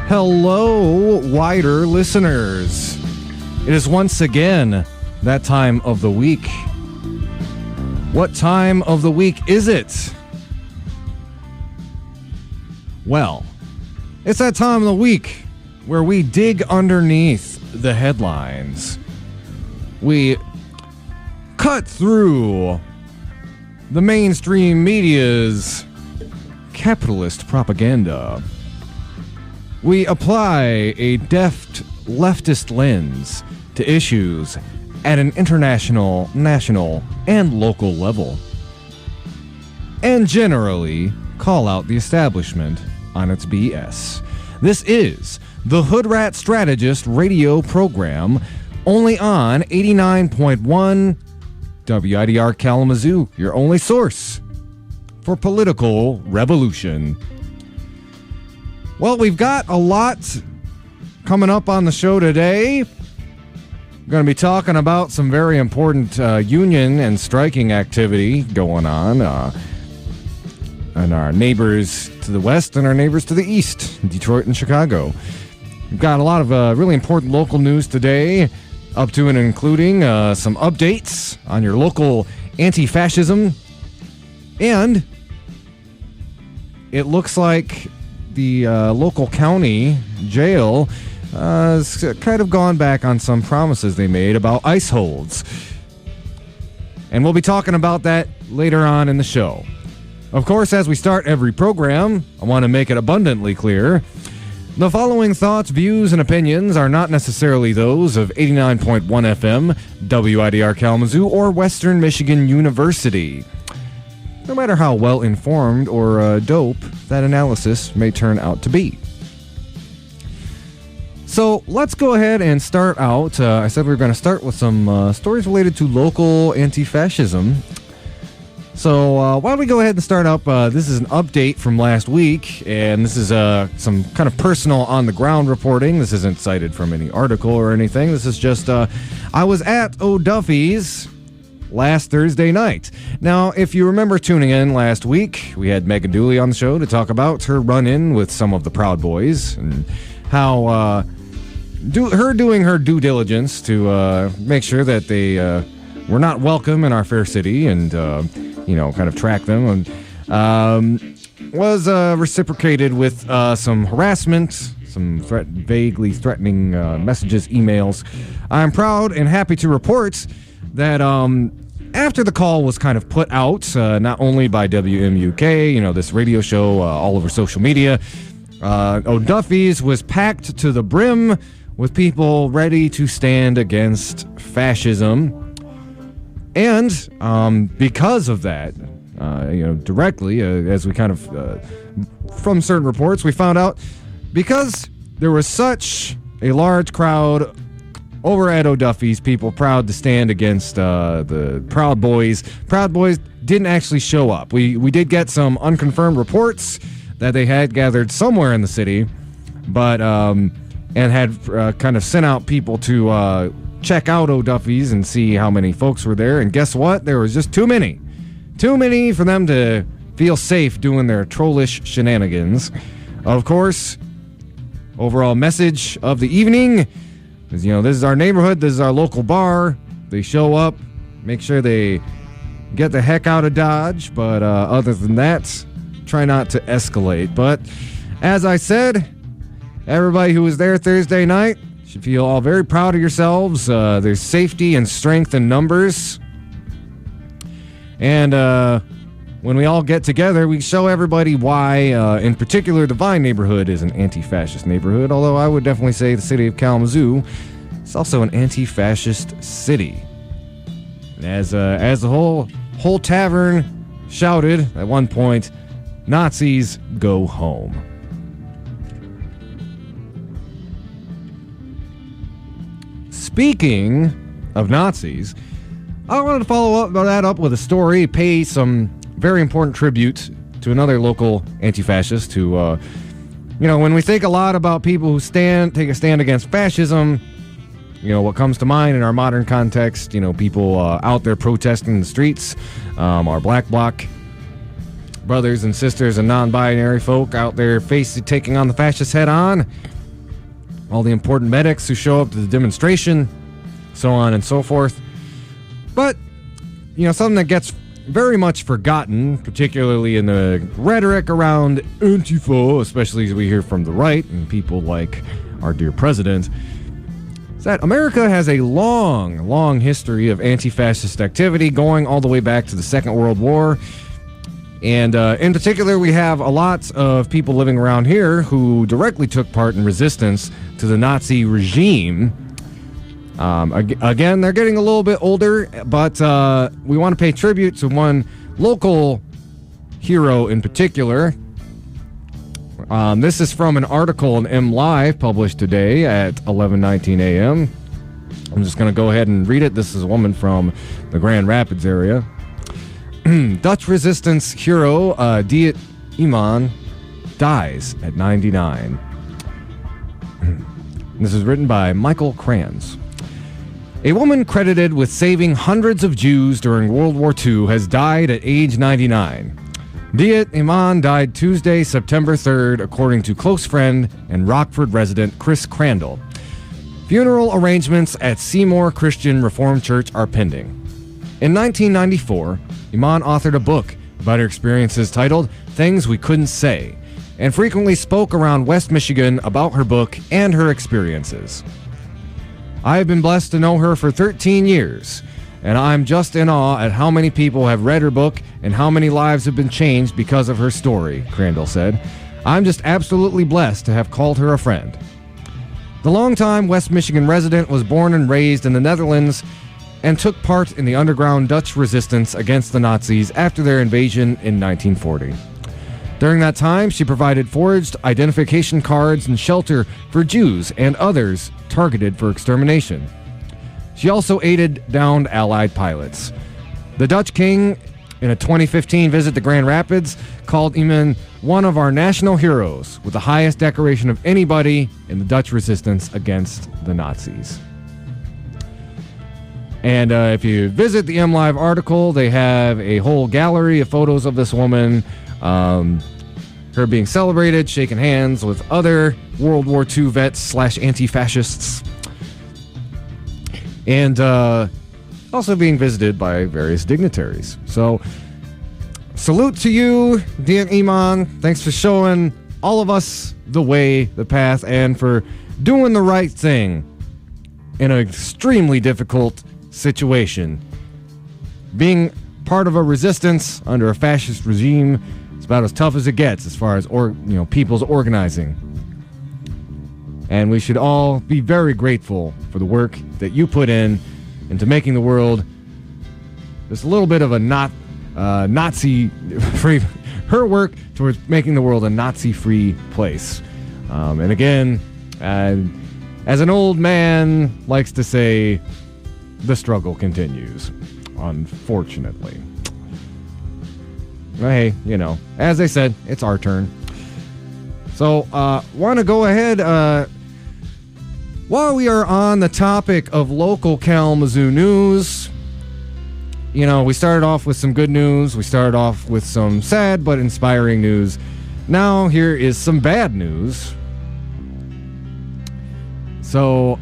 Hello, wider listeners. It is once again that time of the week. What time of the week is it? Well, it's that time of the week where we dig underneath the headlines. We cut through the mainstream media's capitalist propaganda. We apply a deft leftist lens to issues at an international, national, and local level, and generally call out the establishment on its BS. This is the Hoodrat Strategist radio program, only on 89.1 WIDR Kalamazoo, your only source for political revolution. Well, we've got a lot coming up on the show today. We're going to be talking about some very important union and striking activity going on, and our neighbors to the west and our neighbors to the east, Detroit and Chicago. We've got a lot of really important local news today, up to and including some updates on your local anti-fascism. And it looks like the local county jail has kind of gone back on some promises they made about ICE holds. And we'll be talking about that later on in the show. Of course, as we start every program, I want to make it abundantly clear: the following thoughts, views, and opinions are not necessarily those of 89.1 FM, WIDR Kalamazoo, or Western Michigan University, no matter how well-informed or dope that analysis may turn out to be. So let's go ahead and start out. I said we were going to start with some stories related to local anti-fascism. So why don't we go ahead and start up? This is an update from last week, and this is some kind of personal on-the-ground reporting. This isn't cited from any article or anything. This is just, I was at O'Duffy's last Thursday night. Now, if you remember tuning in last week, we had Megan Dooley on the show to talk about her run-in with some of the Proud Boys and how doing her due diligence to make sure that they were not welcome in our fair city and, kind of track them, and was reciprocated with some harassment, some vaguely threatening messages, emails. I'm proud and happy to report that after the call was kind of put out, not only by WMUK, this radio show all over social media, O'Duffy's was packed to the brim with people ready to stand against fascism. And because of that, directly, as we kind of, from certain reports, we found out, because there was such a large crowd over at O'Duffy's, people proud to stand against the Proud Boys. Proud Boys didn't actually show up. We did get some unconfirmed reports that they had gathered somewhere in the city, but and had kind of sent out people to check out O'Duffy's and see how many folks were there. And guess what? There was just too many for them to feel safe doing their trollish shenanigans. Of course, overall message of the evening is, this is our neighborhood, this is our local bar. They show up, make sure they get the heck out of Dodge, but other than that, try not to escalate. But as I said, everybody who was there Thursday night should feel all very proud of yourselves. There's safety and strength in numbers. And when we all get together, we show everybody why, in particular, the Vine neighborhood is an anti-fascist neighborhood, although I would definitely say the city of Kalamazoo is also an anti-fascist city. As the whole tavern shouted at one point, Nazis go home. Speaking of Nazis, I wanted to follow that up with a story, pay some very important tribute to another local anti-fascist who, when we think a lot about people who take a stand against fascism, what comes to mind in our modern context, people out there protesting in the streets, our black bloc brothers and sisters and non-binary folk out there taking on the fascists head on. all the important medics who show up to the demonstration, so on and so forth. But, something that gets very much forgotten, particularly in the rhetoric around Antifa, especially as we hear from the right and people like our dear president, is that America has a long, long history of anti-fascist activity going all the way back to the Second World War. And in particular, we have a lot of people living around here who directly took part in resistance to the Nazi regime. Again, they're getting a little bit older, but we want to pay tribute to one local hero in particular. This is from an article in MLive published today at 11:19 a.m. I'm just going to go ahead and read it. This is a woman from the Grand Rapids area. Dutch resistance hero deter Iman dies at 99. This is written by Michael Kranz. A woman credited with saving hundreds of Jews during World War II has died at age 99. Deter Iman died Tuesday, September 3rd, according to close friend and Rockford resident Chris Crandall. Funeral arrangements at Seymour Christian Reformed Church are pending. In 1994, Iman authored a book about her experiences titled Things We Couldn't Say, and frequently spoke around West Michigan about her book and her experiences. I have been blessed to know her for 13 years, and I'm just in awe at how many people have read her book and how many lives have been changed because of her story, Crandall said. I'm just absolutely blessed to have called her a friend. The longtime West Michigan resident was born and raised in the Netherlands and took part in the underground Dutch resistance against the Nazis after their invasion in 1940. During that time, she provided forged identification cards and shelter for Jews and others targeted for extermination. She also aided downed Allied pilots. The Dutch king, in a 2015 visit to Grand Rapids, called Iman one of our national heroes with the highest decoration of anybody in the Dutch resistance against the Nazis. And if you visit the MLive article, they have a whole gallery of photos of this woman, her being celebrated, shaking hands with other World War II vets / anti-fascists, and also being visited by various dignitaries. So, salute to you, dear Iman. Thanks for showing all of us the way, the path, and for doing the right thing in an extremely difficult situation. Being part of a resistance under a fascist regime is about as tough as it gets as far as people's organizing. And we should all be very grateful for the work that you put in into making the world just a little bit of a Nazi-free, her work towards making the world a Nazi-free place. And again, as an old man likes to say, the struggle continues, unfortunately. But hey, as I said, it's our turn. So, want to go ahead, while we are on the topic of local Kalamazoo news, we started off with some good news. We started off with some sad but inspiring news. Now, here is some bad news. So,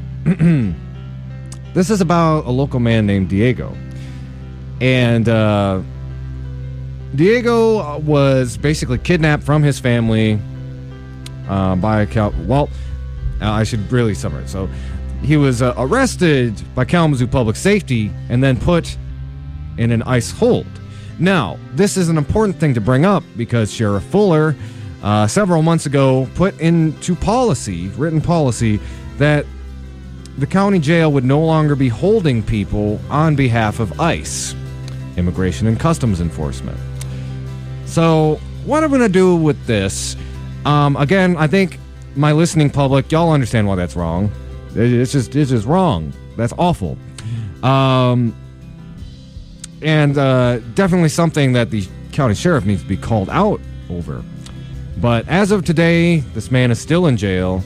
this is about a local man named Diego. And Diego was basically kidnapped from his family by I should really summarize. So he was arrested by Kalamazoo Public Safety and then put in an ICE hold. Now, this is an important thing to bring up because Sheriff Fuller several months ago put into written policy, that the county jail would no longer be holding people on behalf of ICE, Immigration and Customs Enforcement. So what I'm going to do with this, again, I think my listening public, y'all understand why that's wrong. It's just wrong. That's awful. And definitely something that the county sheriff needs to be called out over. But as of today, this man is still in jail.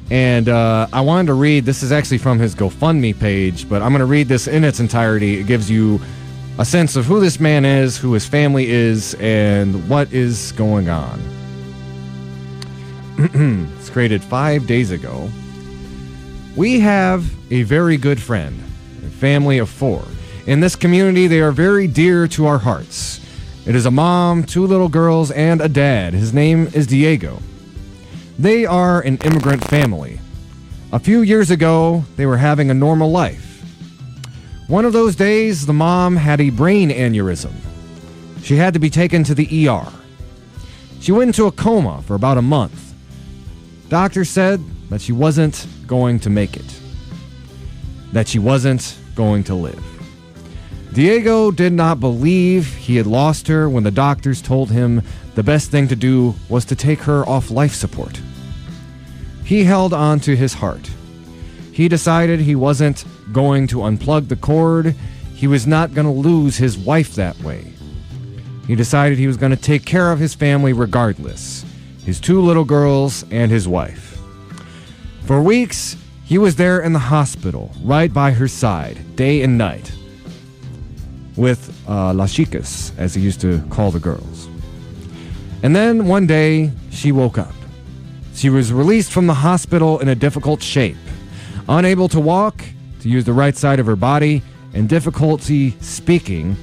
And I wanted to read, this is actually from his GoFundMe page, but I'm going to read this in its entirety. It gives you a sense of who this man is, who his family is, and what is going on. It's created 5 days ago. We have a very good friend, a family of 4. In this community, they are very dear to our hearts. It is a mom, 2 little girls, and a dad. His name is Diego. They are an immigrant family. A few years ago, they were having a normal life. One of those days, the mom had a brain aneurysm. She had to be taken to the ER. She went into a coma for about a month. Doctors said that she wasn't going to make it, that she wasn't going to live. Diego did not believe he had lost her when the doctors told him the best thing to do was to take her off life support. He held on to his heart. He decided he wasn't going to unplug the cord. He was not going to lose his wife that way. He decided he was going to take care of his family regardless, his 2 little girls and his wife. For weeks, he was there in the hospital, right by her side, day and night, with las chicas, as he used to call the girls. And then one day, she woke up. She was released from the hospital in a difficult shape, unable to walk, to use the right side of her body, and difficulty speaking.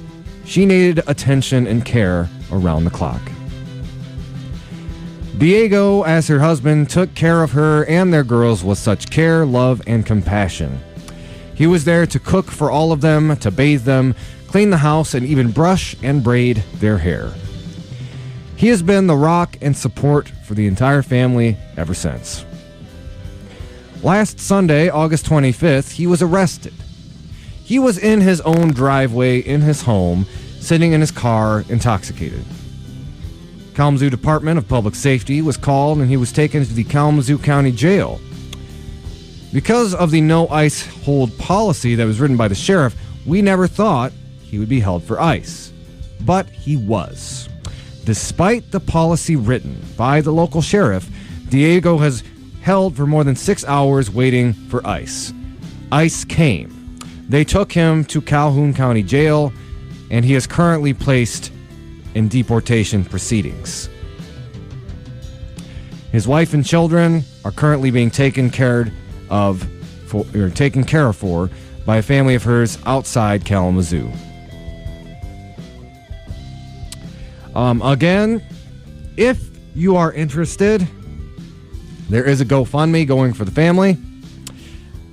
She needed attention and care around the clock. Diego, as her husband, took care of her and their girls with such care, love, and compassion. He was there to cook for all of them, to bathe them, clean the house, and even brush and braid their hair. He has been the rock and support for the entire family ever since. Last Sunday, August 25th, he was arrested. He was in his own driveway in his home, sitting in his car, intoxicated. Kalamazoo Department of Public Safety was called and he was taken to the Kalamazoo County Jail. Because of the no ICE hold policy that was written by the sheriff, we never thought he would be held for ICE. But he was. Despite the policy written by the local sheriff, Diego has held for more than 6 hours waiting for ICE. ICE came. They took him to Calhoun County Jail, and he is currently placed in deportation proceedings. His wife and children are currently being taken care of by a family of hers outside Kalamazoo. Again, if you are interested, there is a GoFundMe going for the family.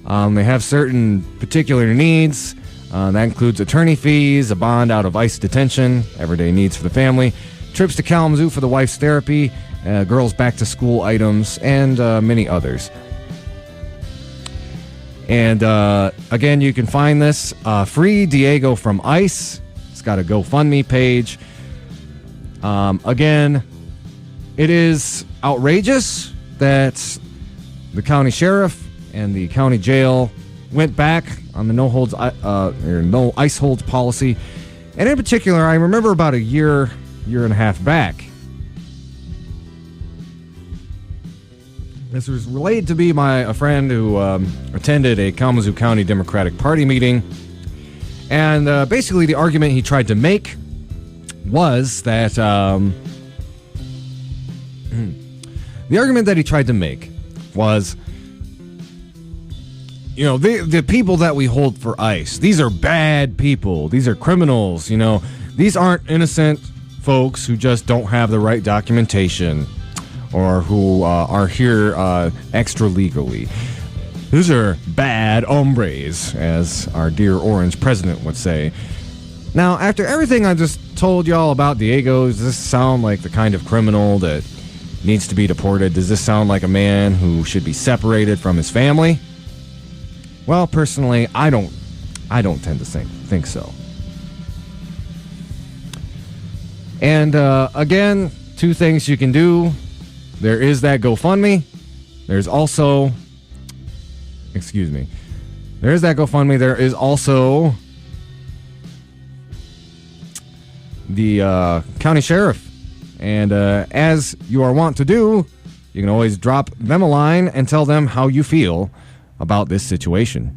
They have certain particular needs. That includes attorney fees, a bond out of ICE detention, everyday needs for the family, trips to Kalamazoo for the wife's therapy, girls' back-to-school items, and many others. And again, you can find this Free Diego from ICE. It's got a GoFundMe page. Again, it is outrageous that the county sheriff and the county jail went back on the no ICE holds policy. And in particular, I remember about a year and a half back, this was related to be a friend who attended a Kalamazoo County Democratic Party meeting. And basically the argument he tried to make was that you know, the people that we hold for ICE, these are bad people. These are criminals, you know. These aren't innocent folks who just don't have the right documentation or who are here extra legally. These are bad hombres, as our dear Orange president would say. Now, after everything I just told y'all about Diego, does this sound like the kind of criminal that needs to be deported? Does this sound like a man who should be separated from his family? Well, personally, I don't tend to think so. And again, 2 things you can do. There is that GoFundMe. There's also, there is that GoFundMe. There is also the county sheriff. And as you are wont to do, you can always drop them a line and tell them how you feel about this situation.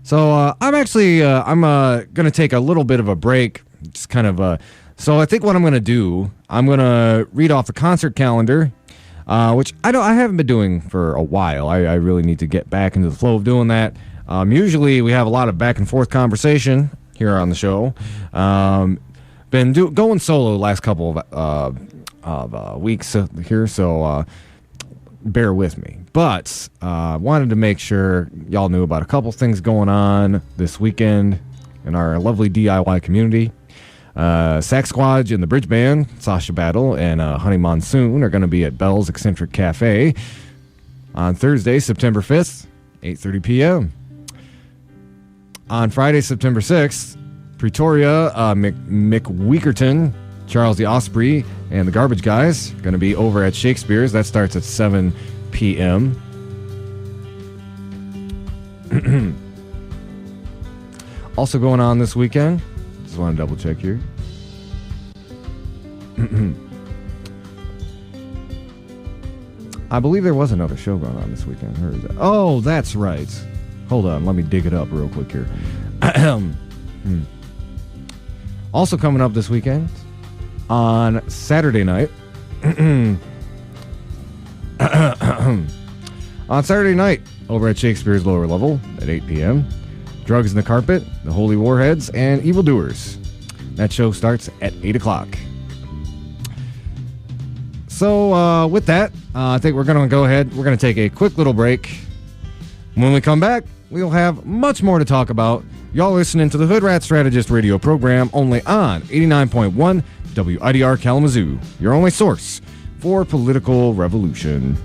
So I'm going to take a little bit of a break. Just kind of so I think what I'm going to do, I'm going to read off the concert calendar. which I haven't been doing for a while. I really need to get back into the flow of doing that. Usually we have a lot of back and forth conversation here on the show. Been going solo the last couple of weeks here, so bear with me. But wanted to make sure y'all knew about a couple things going on this weekend in our lovely DIY community. Sack Squad and the Bridge Band, Sasha Battle and Honey Monsoon are going to be at Bell's Eccentric Cafe on Thursday, September 5th, 8:30 p.m. On Friday, September 6th, Pretoria, Mick Weakerton, Charles the Osprey, and the Garbage Guys are going to be over at Shakespeare's. That starts at 7 p.m. Also going on this weekend, just want to double check here. I believe there was another show going on this weekend. Where is that? Oh, that's right. Hold on, let me dig it up real quick here. Also coming up this weekend, on Saturday night, over at Shakespeare's Lower Level at 8 p.m., Drugs in the Carpet, The Holy Warheads, and Evildoers. That show starts at 8 o'clock. So with that, I think we're going to go ahead. We're going to take a quick little break. When we come back, we'll have much more to talk about. Y'all listening to the Hoodrat Strategist radio program only on 89.1 WIDR Kalamazoo, your only source for political revolution.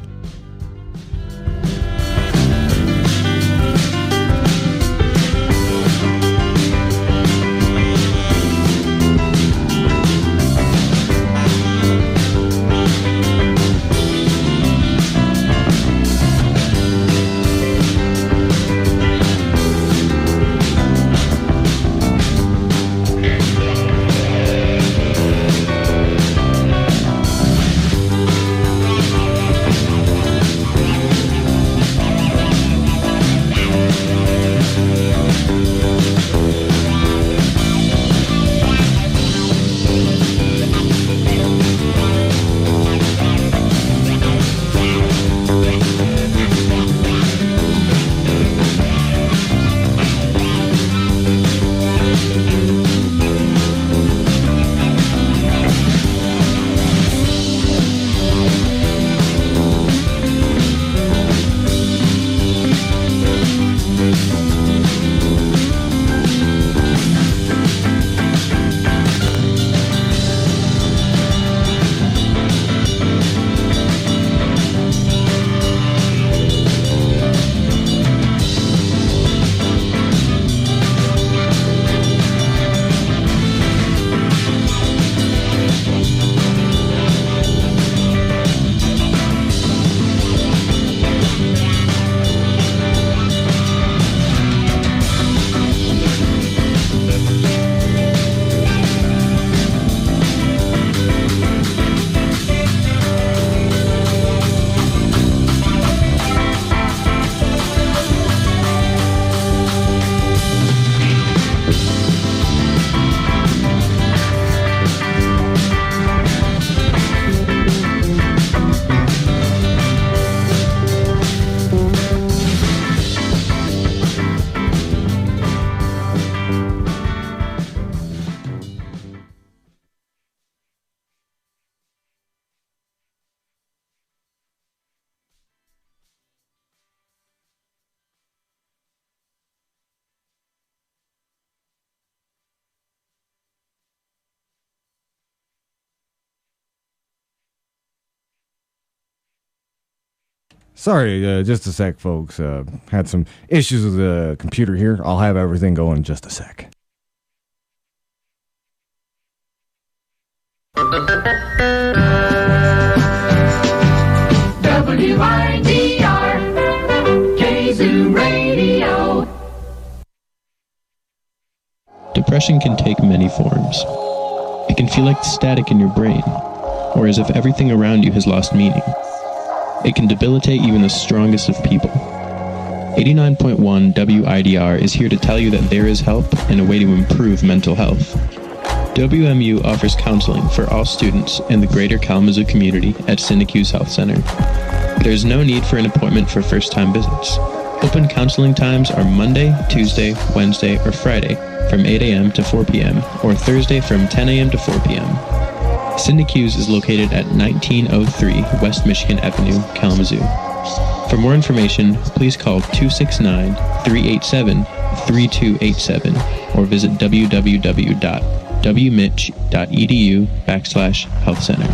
Sorry, just a sec, folks. Had some issues with the computer here. I'll have everything going in just a sec. WIDR Kazoo Radio. Depression can take many forms. It can feel like static in your brain, or as if everything around you has lost meaning. It can debilitate even the strongest of people. 89.1 WIDR is here to tell you that there is help and a way to improve mental health. WMU offers counseling for all students in the greater Kalamazoo community at Syndicuse Health Center. There is no need for an appointment for first-time visits. Open counseling times are Monday, Tuesday, Wednesday, or Friday from 8 a.m. to 4 p.m. or Thursday from 10 a.m. to 4 p.m. Syndicuse is located at 1903 West Michigan Avenue, Kalamazoo. For more information, please call 269-387-3287 or visit www.wmich.edu/health center.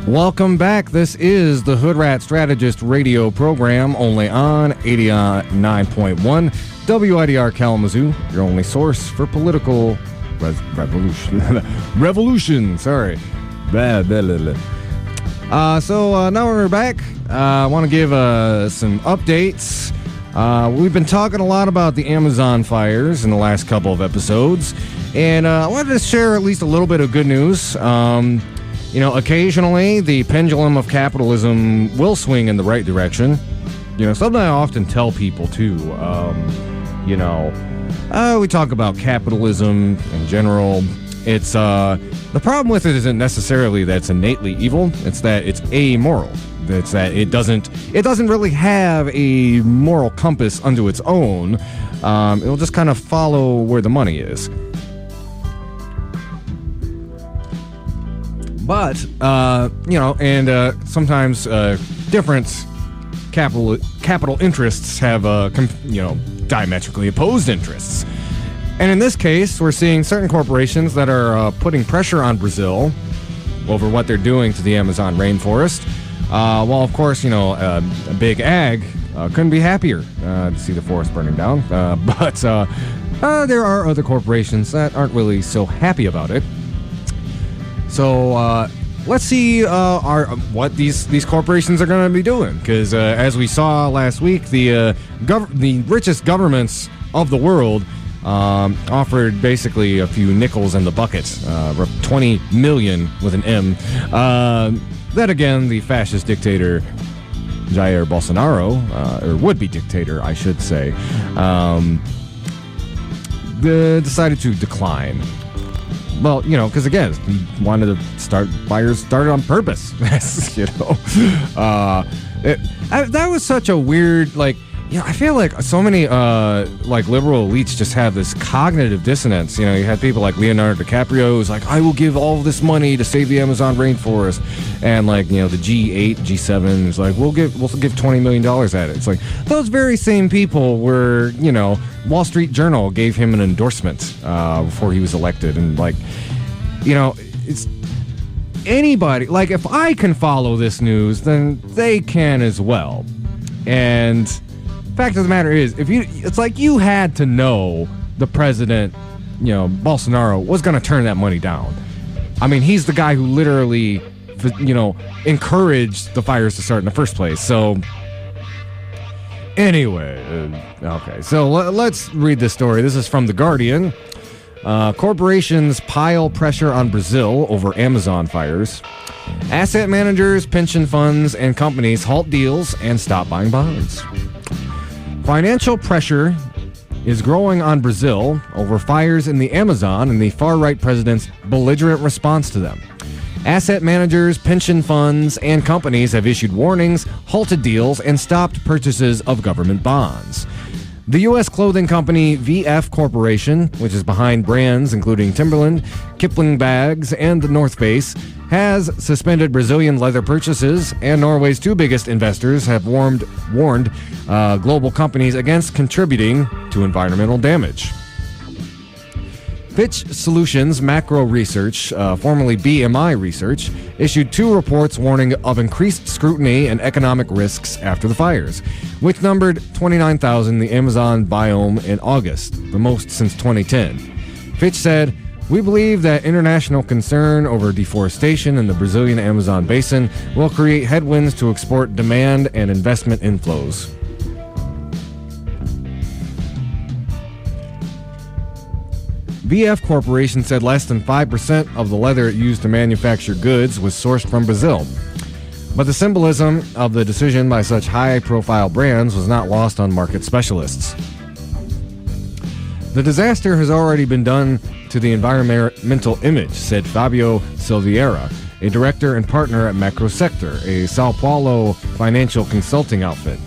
Welcome back. This is the Hoodrat Strategist radio program, only on 89.1 WIDR Kalamazoo, your only source for political revolution. Sorry. So now we're back. I want to give some updates. We've been talking a lot about the Amazon fires in the last couple of episodes, and I wanted to share at least a little bit of good news. Occasionally the pendulum of capitalism will swing in the right direction. Something I often tell people too. We talk about capitalism in general. It's the problem with it isn't necessarily that it's innately evil. It's that it's amoral. It's that it doesn't really have a moral compass unto its own. It'll just kind of follow where the money is. But, sometimes different capital interests have, diametrically opposed interests. And in this case, we're seeing certain corporations that are putting pressure on Brazil over what they're doing to the Amazon rainforest. While, of course, a big ag couldn't be happier to see the forest burning down. But there are other corporations that aren't really so happy about it. So let's see what these corporations are going to be doing, because as we saw last week, the richest governments of the world offered basically a few nickels in the bucket, 20 million with an M. Then again, the fascist dictator Jair Bolsonaro, or would-be dictator, I should say, decided to decline. Well, because again, he wanted to started on purpose. That was such a weird, I feel like so many liberal elites just have this cognitive dissonance. You had people like Leonardo DiCaprio who's like, I will give all this money to save the Amazon rainforest, and the G8, G7 is like, we'll give $20 million at it. It's like those very same people were, Wall Street Journal gave him an endorsement before he was elected, and it's anybody. If I can follow this news, then they can as well. And fact of the matter is, it's like you had to know the president, Bolsonaro, was going to turn that money down. I mean, he's the guy who literally, encouraged the fires to start in the first place. So, anyway, okay. So let's read this story. This is from The Guardian. Corporations pile pressure on Brazil over Amazon fires. Asset managers, pension funds, and companies halt deals and stop buying bonds. Financial pressure is growing on Brazil over fires in the Amazon and the far-right president's belligerent response to them. Asset managers, pension funds, and companies have issued warnings, halted deals, and stopped purchases of government bonds. The U.S. clothing company VF Corporation, which is behind brands including Timberland, Kipling Bags, and the North Face, has suspended Brazilian leather purchases, and Norway's two biggest investors have warned global companies against contributing to environmental damage. Fitch Solutions Macro Research, formerly BMI Research, issued 2 reports warning of increased scrutiny and economic risks after the fires, which numbered 29,000 in the Amazon biome in August, the most since 2010. Fitch said, "We believe that international concern over deforestation in the Brazilian Amazon basin will create headwinds to export demand and investment inflows." VF Corporation said less than 5% of the leather it used to manufacture goods was sourced from Brazil. But the symbolism of the decision by such high-profile brands was not lost on market specialists. "The disaster has already been done to the environmental image," said Fabio Silveira, a director and partner at Macrosector, a Sao Paulo financial consulting outfit.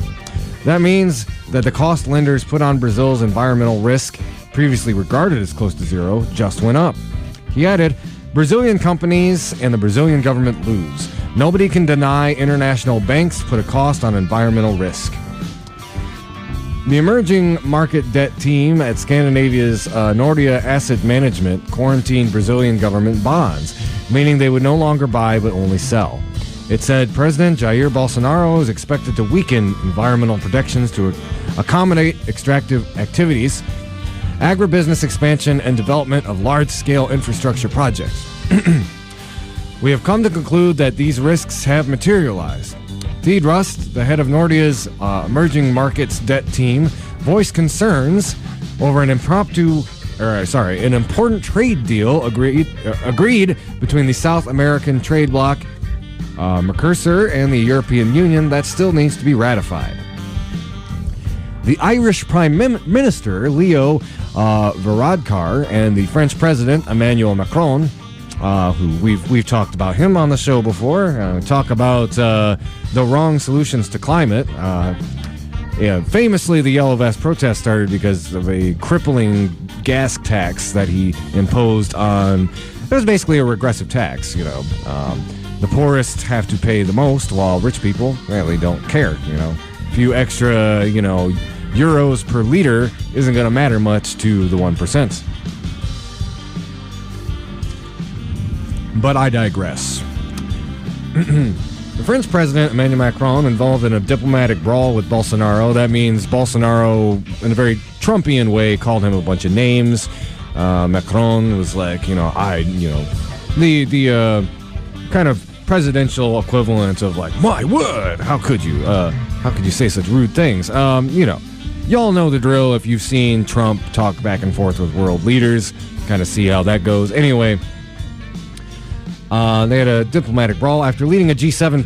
"That means that the cost lenders put on Brazil's environmental risk, previously regarded as close to zero, just went up." He added, "Brazilian companies and the Brazilian government lose. Nobody can deny international banks put a cost on environmental risk." The emerging market debt team at Scandinavia's Nordea Asset Management quarantined Brazilian government bonds, meaning they would no longer buy but only sell. It said President Jair Bolsonaro is expected to weaken environmental protections to accommodate extractive activities, agribusiness expansion, and development of large-scale infrastructure projects. "We have come to conclude that these risks have materialized." Theed Rust, the head of Nordea's emerging markets debt team, voiced concerns over an important trade deal agreed between the South American trade bloc, Mercosur, and the European Union that still needs to be ratified. The Irish Prime Minister, Leo Varadkar, and the French President, Emmanuel Macron, who we've talked about him on the show before, talk about the wrong solutions to climate. Famously, the Yellow Vest protest started because of a crippling gas tax that he imposed on. It was basically a regressive tax, the poorest have to pay the most, while rich people really don't care, A few extra, euros per liter isn't going to matter much to the 1%. But I digress. The French president, Emmanuel Macron, involved in a diplomatic brawl with Bolsonaro. That means Bolsonaro, in a very Trumpian way, called him a bunch of names. Macron was like, the kind of presidential equivalent of like, "My word, how could you say such rude things?" Y'all know the drill if you've seen Trump talk back and forth with world leaders. Kind of see how that goes. Anyway, they had a diplomatic brawl after leading a G7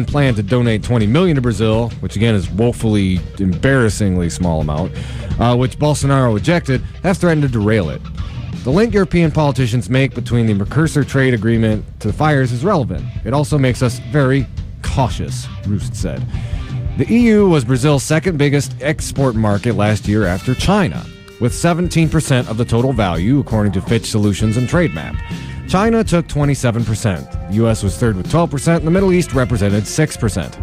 plan to donate $20 million to Brazil, which again is woefully, embarrassingly small amount, which Bolsonaro rejected, have threatened to derail it. The link European politicians make between the Mercosur trade agreement to the fires is relevant. It also makes us very cautious, Roost said. The EU was Brazil's second biggest export market last year after China, with 17% of the total value, according to Fitch Solutions and TradeMap. China took 27%. The U.S. was third with 12%, and the Middle East represented 6%.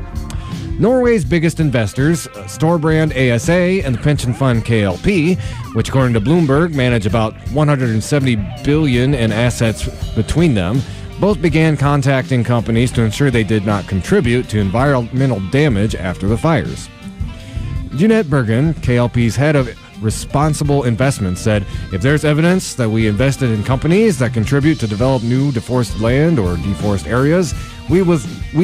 Norway's biggest investors, store brand ASA and the pension fund KLP, which according to Bloomberg manage about $170 billion in assets between them, both began contacting companies to ensure they did not contribute to environmental damage after the fires. Jeanette Bergen, KLP's head of responsible investments, said, "If there's evidence that we invested in companies that contribute to develop new deforested land or deforest areas, we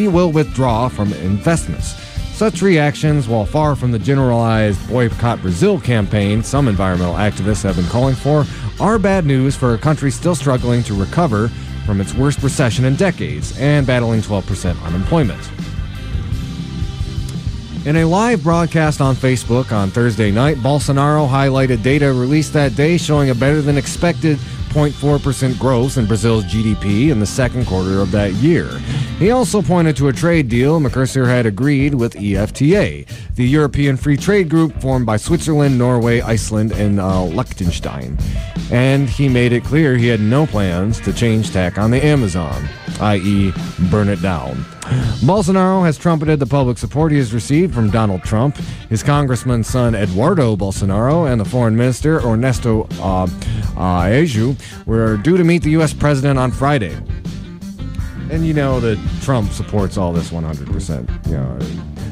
will withdraw from investments." Such reactions, while far from the generalized Boycott Brazil campaign some environmental activists have been calling for, are bad news for a country still struggling to recover from its worst recession in decades and battling 12% unemployment. In a live broadcast on Facebook on Thursday night, Bolsonaro highlighted data released that day showing a better-than-expected 8.4% growth in Brazil's GDP in the second quarter of that year. He also pointed to a trade deal Mercosur had agreed with EFTA, the European Free Trade Group formed by Switzerland, Norway, Iceland, and Liechtenstein. And he made it clear he had no plans to change tack on the Amazon, i.e. burn it down. Bolsonaro has trumpeted the public support he has received from Donald Trump, his congressman's son Eduardo Bolsonaro, and the foreign minister Ernesto Araújo were due to meet the U.S. president on Friday. And you know that Trump supports all this 100%. You know,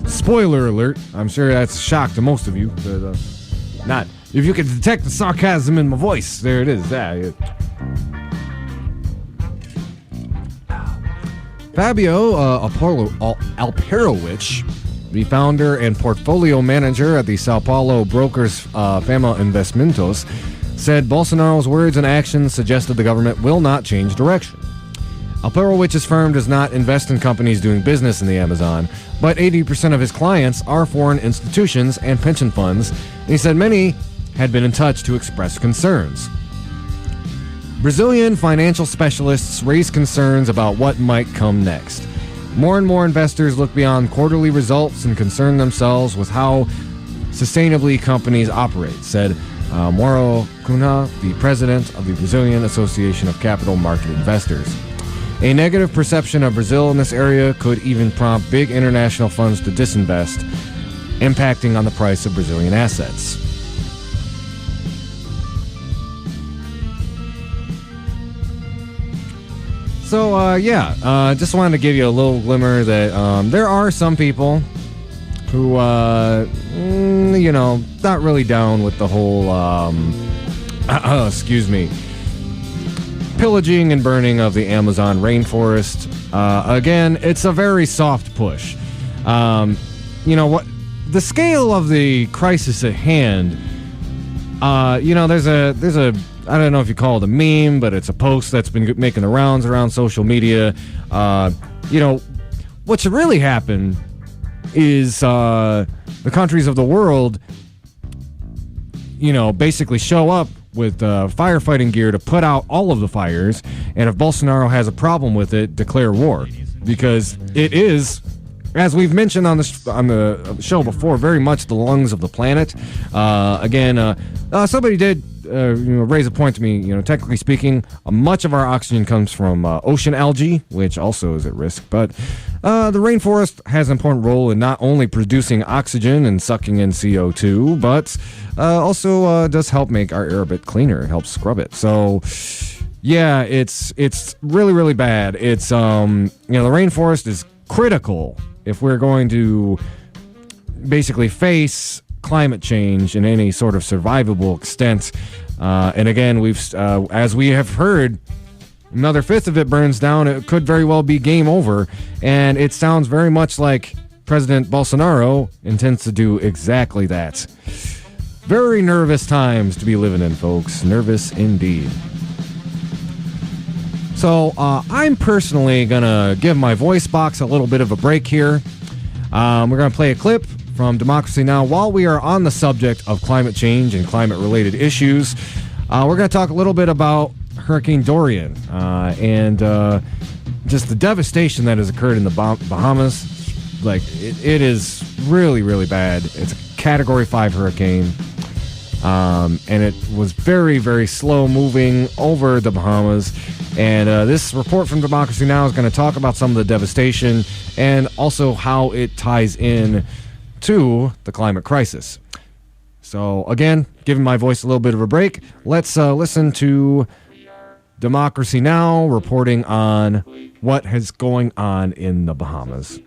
spoiler alert, I'm sure that's a shock to most of you, but not. If you can detect the sarcasm in my voice, there it is. Fabio Alperowicz, the founder and portfolio manager at the Sao Paulo brokers Fama Investimentos, said Bolsonaro's words and actions suggested the government will not change direction. Alperowicz's firm does not invest in companies doing business in the Amazon, but 80% of his clients are foreign institutions and pension funds, and he said many had been in touch to express concerns. Brazilian financial specialists raise concerns about what might come next. More and more investors look beyond quarterly results and concern themselves with how sustainably companies operate, said Mauro Cunha, the president of the Brazilian Association of Capital Market Investors. A negative perception of Brazil in this area could even prompt big international funds to disinvest, impacting on the price of Brazilian assets. So, just wanted to give you a little glimmer that there are some people who, not really down with the whole, pillaging and burning of the Amazon rainforest. Again, it's a very soft push. What the scale of the crisis at hand, there's a I don't know if you call it a meme, but it's a post that's been making the rounds around social media. What should really happen is the countries of the world, basically show up with firefighting gear to put out all of the fires, and if Bolsonaro has a problem with it, declare war, because it is, as we've mentioned on the show before, very much the lungs of the planet. Somebody did raise a point to me. Technically speaking, much of our oxygen comes from ocean algae, which also is at risk. But the rainforest has an important role in not only producing oxygen and sucking in CO2, but also does help make our air a bit cleaner. It helps scrub it. So, yeah, it's really, really bad. It's the rainforest is critical if we're going to basically face climate change in any sort of survivable extent. And again, as we have heard, another fifth of it burns down, it could very well be game over. And it sounds very much like President Bolsonaro intends to do exactly that. Very nervous times to be living in, folks. Nervous indeed. So I'm personally going to give my voice box a little bit of a break here. We're going to play a clip from Democracy Now! While we are on the subject of climate change and climate-related issues, we're going to talk a little bit about Hurricane Dorian and just the devastation that has occurred in the Bahamas. It is really, really bad. It's a Category 5 hurricane, and it was very, very slow moving over the Bahamas. And this report from Democracy Now! Is going to talk about some of the devastation and also how it ties in to the climate crisis. So, again, giving my voice a little bit of a break, let's listen to Democracy Now! Reporting on what is going on in the Bahamas.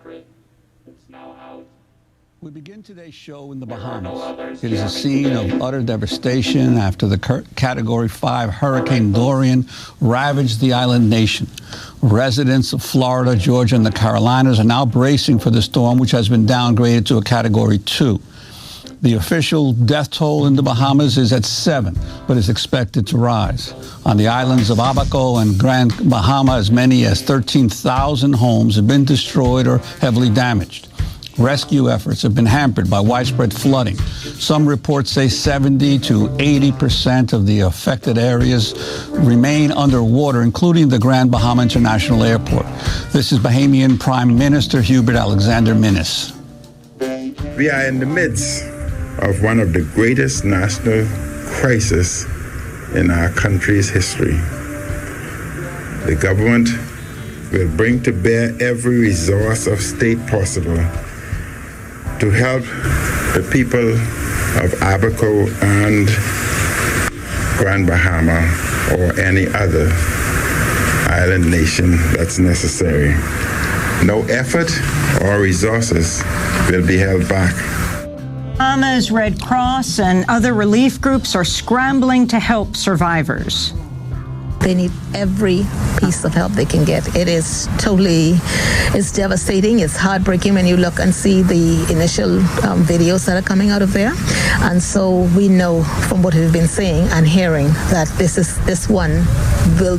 We begin today's show in the Bahamas. It is a scene of utter devastation after the Category 5 Hurricane Dorian ravaged the island nation. Residents of Florida, Georgia, and the Carolinas are now bracing for the storm, which has been downgraded to a Category 2. The official death toll in the Bahamas is at 7, but is expected to rise. On the islands of Abaco and Grand Bahama, as many as 13,000 homes have been destroyed or heavily damaged. Rescue efforts have been hampered by widespread flooding. Some reports say 70 to 80% of the affected areas remain underwater, including the Grand Bahama International Airport. This is Bahamian Prime Minister Hubert Alexander Minnis. We are in the midst of one of the greatest national crises in our country's history. The government will bring to bear every resource of state possible to help the people of Abaco and Grand Bahama or any other island nation that's necessary. No effort or resources will be held back. Bahamas Red Cross and other relief groups are scrambling to help survivors. They need every piece of help they can get. It is it's devastating. It's heartbreaking when you look and see the initial videos that are coming out of there. And so we know from what we've been seeing and hearing that this one will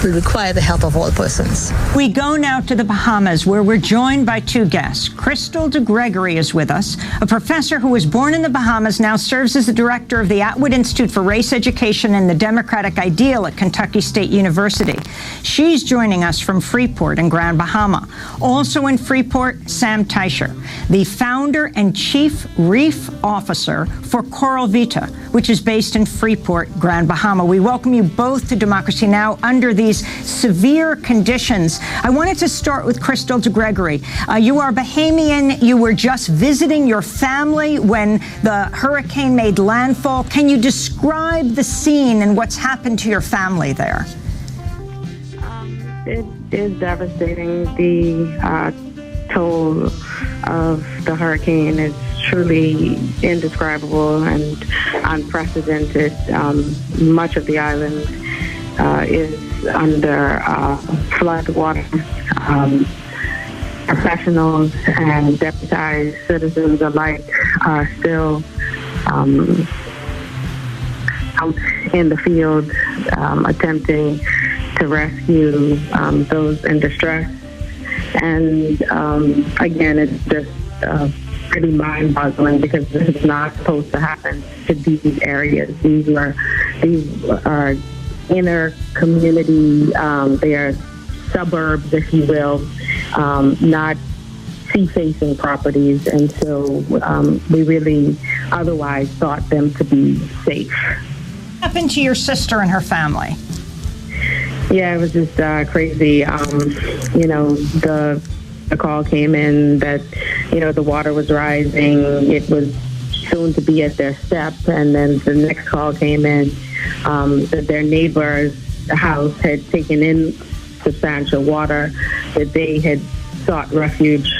require the help of all persons. We go now to the Bahamas, where we're joined by two guests. Crystal DeGregory is with us, a professor who was born in the Bahamas, now serves as the director of the Atwood Institute for Race Education and the Democratic Ideal at Kentucky State University. She's joining us from Freeport in Grand Bahama. Also in Freeport, Sam Teicher, the founder and chief reef officer for Coral Vita, which is based in Freeport, Grand Bahama. We welcome you both to Democracy Now! Under these severe conditions. I wanted to start with Crystal DeGregory. You are Bahamian. You were just visiting your family when the hurricane made landfall. Can you describe the scene and what's happened to your family there? It is devastating. The toll of the hurricane is truly indescribable and unprecedented. Much of the island is under flood water. Professionals and deputized citizens alike are still out in the field attempting to rescue those in distress. And again, it's just pretty mind-boggling because this is not supposed to happen to these areas. These are inner community, they are suburbs, if you will, not sea-facing properties, and so we really otherwise thought them to be safe. What happened to your sister and her family? Yeah, it was just crazy. The call came in that, the water was rising. It was soon to be at their step. And then the next call came in that their neighbor's house had taken in substantial water, that they had sought refuge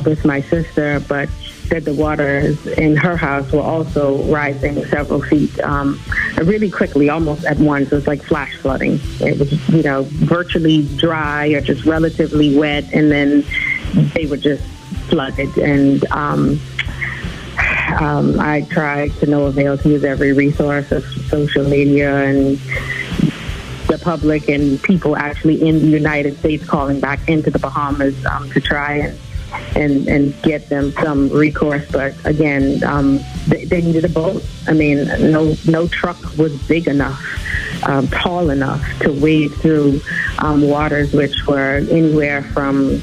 with my sister, but that the waters in her house were also rising several feet really quickly, almost at once. It was like flash flooding. It was, virtually dry or just relatively wet, and then they were just flooded. And I tried to no avail to use every resource of social media and the public and people actually in the United States calling back into the Bahamas to try and get them some recourse. But again, they needed a boat. I mean, no truck was big enough, tall enough to wade through waters which were anywhere from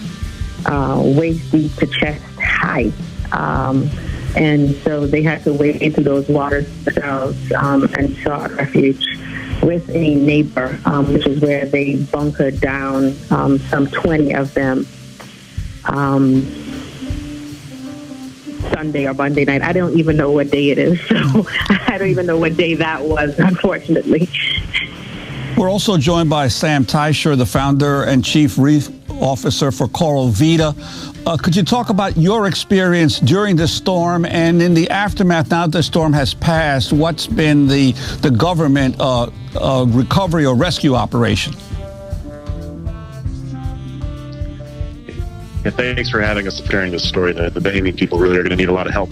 waist deep to chest high. And so they had to wade through those waters themselves and sought refuge with a neighbor, which is where they bunkered down, some 20 of them, Sunday or Monday night. I don't even know what day it is, so I don't even know what day that was, unfortunately. We're also joined by Sam Teicher, the founder and chief reef officer for Coral Vita. Could you talk about your experience during the storm and in the aftermath now that the storm has passed? What's been the government recovery or rescue operation? Yeah, thanks for having us during this story. The Bahamian people really are going to need a lot of help.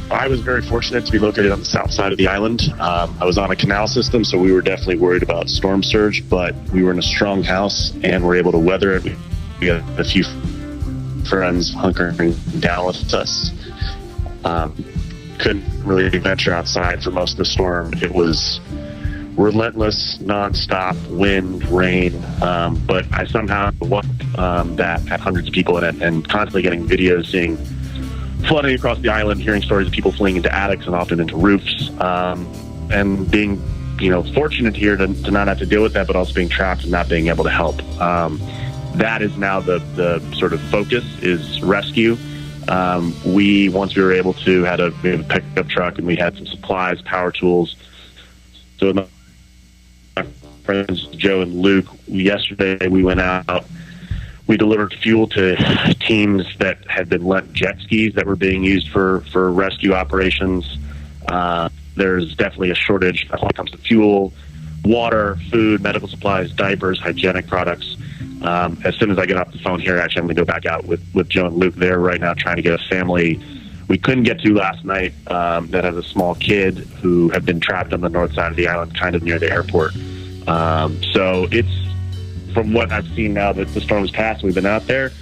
I was very fortunate to be located on the south side of the island. I was on a canal system, so we were definitely worried about storm surge, but we were in a strong house and were able to weather it. We had a few friends hunkering down with us. Couldn't really venture outside for most of the storm. It was relentless, nonstop wind, rain, but I somehow walked that had hundreds of people in it, and constantly getting videos, seeing flooding across the island, hearing stories of people fleeing into attics and often into roofs, and being, fortunate here to not have to deal with that, but also being trapped and not being able to help. That is now the sort of focus, is rescue. Once we were able to, we had a pickup truck, and we had some supplies, power tools. So my friends Joe and Luke, yesterday we went out. We delivered fuel to teams that had been lent jet skis that were being used for rescue operations. There's definitely a shortage when it comes to fuel, water, food, medical supplies, diapers, hygienic products. As soon as I get off the phone here, actually, I'm going to go back out with Joe and Luke there right now, trying to get a family we couldn't get to last night that has a small kid who had been trapped on the north side of the island, kind of near the airport. So it's, from what I've seen now that the storm's passed, we've been out there.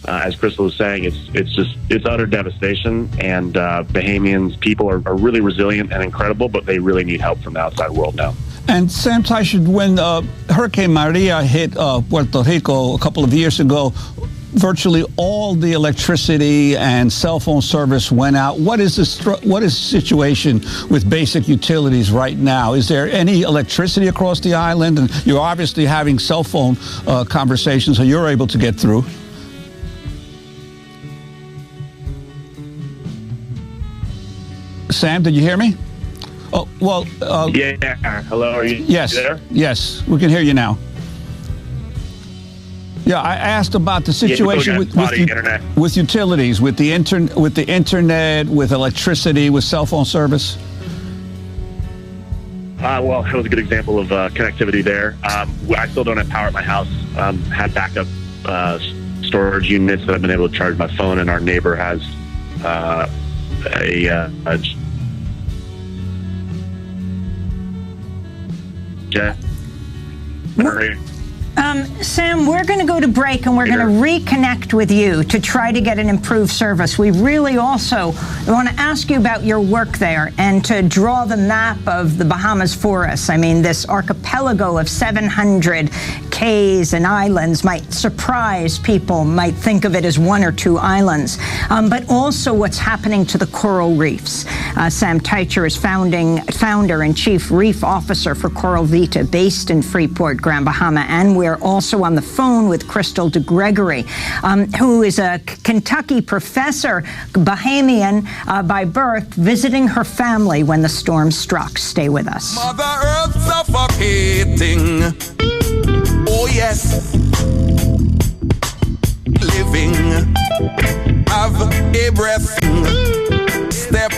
As Crystal was saying, it's utter devastation, and Bahamians, people are really resilient and incredible, but they really need help from the outside world now. And Sam Teicher, when Hurricane Maria hit Puerto Rico a couple of years ago, virtually all the electricity and cell phone service went out. What is the situation with basic utilities right now? Is there any electricity across the island? And you're obviously having cell phone conversations, so you're able to get through. Sam, did you hear me? Oh, well. Yeah. Hello, are you there? Yes, we can hear you now. Yeah, I asked about the situation with utilities, with the internet, with electricity, with cell phone service. Well, it was a good example of connectivity there. I still don't have power at my house. Had backup storage units that I've been able to charge my phone, and our neighbor has a generator. Sam, we're going to go to break, and we're going to reconnect with you to try to get an improved service. We really also want to ask you about your work there and to draw the map of the Bahamas for us. I mean, this archipelago of 700 cays and islands might surprise people, might think of it as one or two islands, but also what's happening to the coral reefs. Sam Teicher is founder and chief reef officer for Coral Vita, based in Freeport, Grand Bahama, and we're also on the phone with Crystal DeGregory, who is a Kentucky professor, Bahamian by birth, visiting her family when the storm struck. Stay with us. Mother Earth suffocating. Oh yes. Living. Have a breath. Step.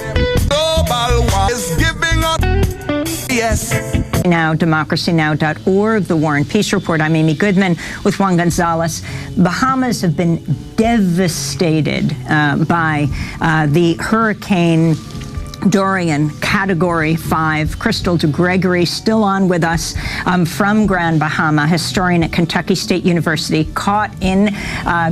Global war is giving up. Yes. Now, democracynow.org, The War and Peace Report. I'm Amy Goodman with Juan Gonzalez. Bahamas have been devastated by the Hurricane Dorian, Category 5. Crystal DeGregory still on with us from Grand Bahama, historian at Kentucky State University, caught in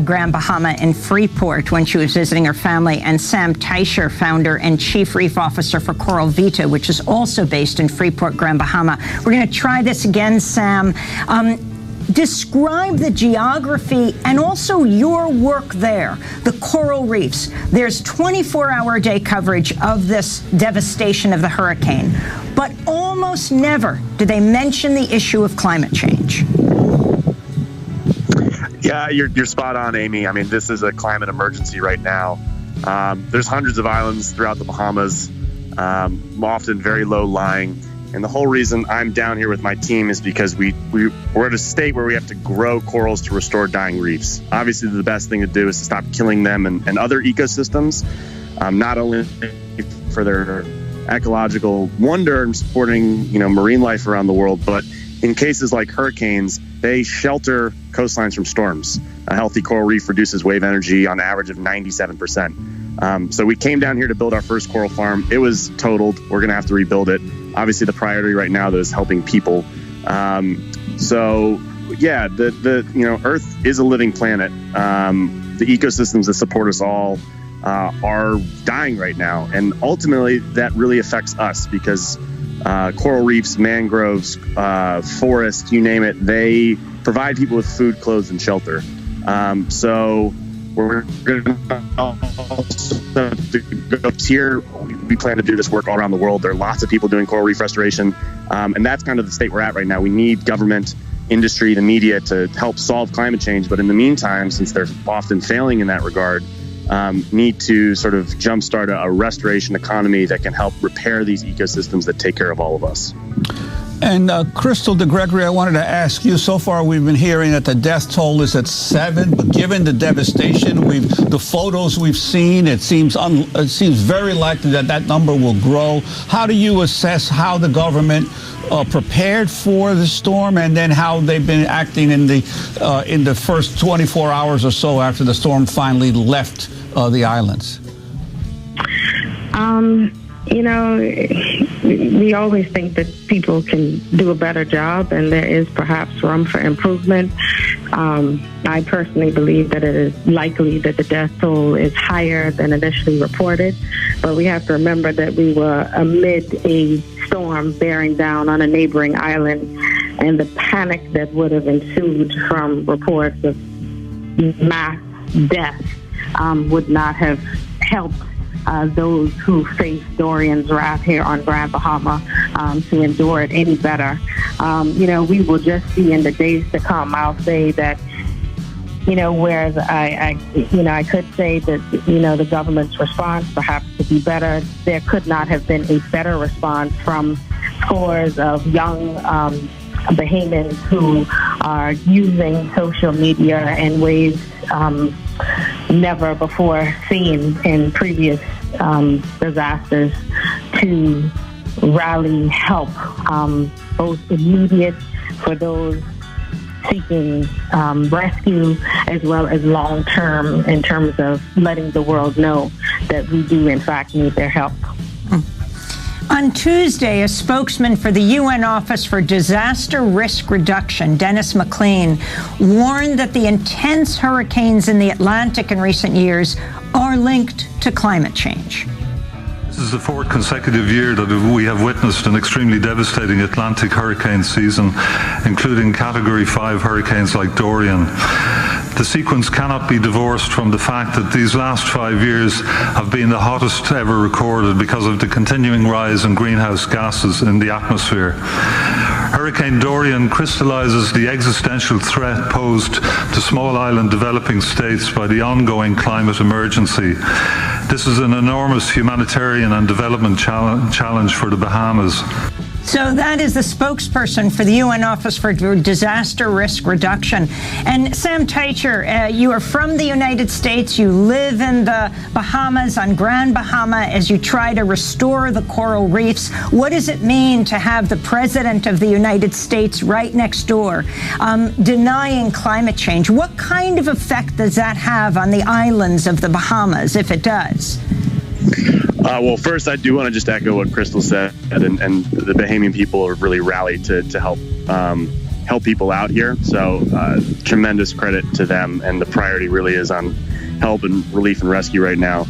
Grand Bahama in Freeport when she was visiting her family, and Sam Teicher, founder and chief reef officer for Coral Vita, which is also based in Freeport, Grand Bahama. We're going to try this again, Sam. Describe the geography and also your work there, the coral reefs. There's 24-hour-a-day coverage of this devastation of the hurricane, but almost never do they mention the issue of climate change. Yeah, you're spot on, Amy. I mean, this is a climate emergency right now. There's hundreds of islands throughout the Bahamas, often very low lying. And the whole reason I'm down here with my team is because we're at a state where we have to grow corals to restore dying reefs. Obviously, the best thing to do is to stop killing them and other ecosystems, not only for their ecological wonder and supporting, marine life around the world, but in cases like hurricanes, they shelter coastlines from storms. A healthy coral reef reduces wave energy on average of 97%. So we came down here to build our first coral farm. It was totaled. We're going to have to rebuild it. Obviously, the priority right now, though, is helping people. So, yeah, Earth is a living planet. the ecosystems that support us all are dying right now. And ultimately, that really affects us because coral reefs, mangroves, forests, you name it, they provide people with food, clothes, and shelter. So we're going to also go here. We plan to do this work all around the world. There are lots of people doing coral reef restoration, and that's kind of the state we're at right now. We need government, industry, the media to help solve climate change. But in the meantime, since they're often failing in that regard, need to sort of jumpstart a restoration economy that can help repair these ecosystems that take care of all of us. And Crystal DeGregory, I wanted to ask you, so far we've been hearing that the death toll is at 7, but given the devastation, the photos we've seen, it seems very likely that number will grow. How do you assess how the government prepared for the storm, and then how they've been acting in the first 24 hours or so after the storm finally left the islands? We always think that people can do a better job, and there is perhaps room for improvement. I personally believe that it is likely that the death toll is higher than initially reported, but we have to remember that we were amid a storm bearing down on a neighboring island, and the panic that would have ensued from reports of mass death would not have helped those who face Dorian's wrath here on Grand Bahama to endure it any better. We will just see in the days to come. I'll say that, whereas I could say that, the government's response perhaps could be better, there could not have been a better response from scores of young Bahamians who are using social media in ways never before seen in previous disasters to rally help, both immediate for those seeking rescue, as well as long-term in terms of letting the world know that we do in fact need their help. On Tuesday, a spokesman for the UN Office for Disaster Risk Reduction, Dennis McLean, warned that the intense hurricanes in the Atlantic in recent years are linked to climate change. This is the fourth consecutive year that we have witnessed an extremely devastating Atlantic hurricane season, including Category 5 hurricanes like Dorian. The sequence cannot be divorced from the fact that these last 5 years have been the hottest ever recorded because of the continuing rise in greenhouse gases in the atmosphere. Hurricane Dorian crystallizes the existential threat posed to small island developing states by the ongoing climate emergency. This is an enormous humanitarian and development challenge for the Bahamas. So that is the spokesperson for the UN Office for Disaster Risk Reduction. And Sam Teicher, you are from the United States. You live in the Bahamas, on Grand Bahama, as you try to restore the coral reefs. What does it mean to have the President of the United States right next door denying climate change? What kind of effect does that have on the islands of the Bahamas, if it does? Well, first, I do want to just echo what Crystal said, and the Bahamian people have really rallied to help people out here. So tremendous credit to them, and the priority really is on help and relief and rescue right now.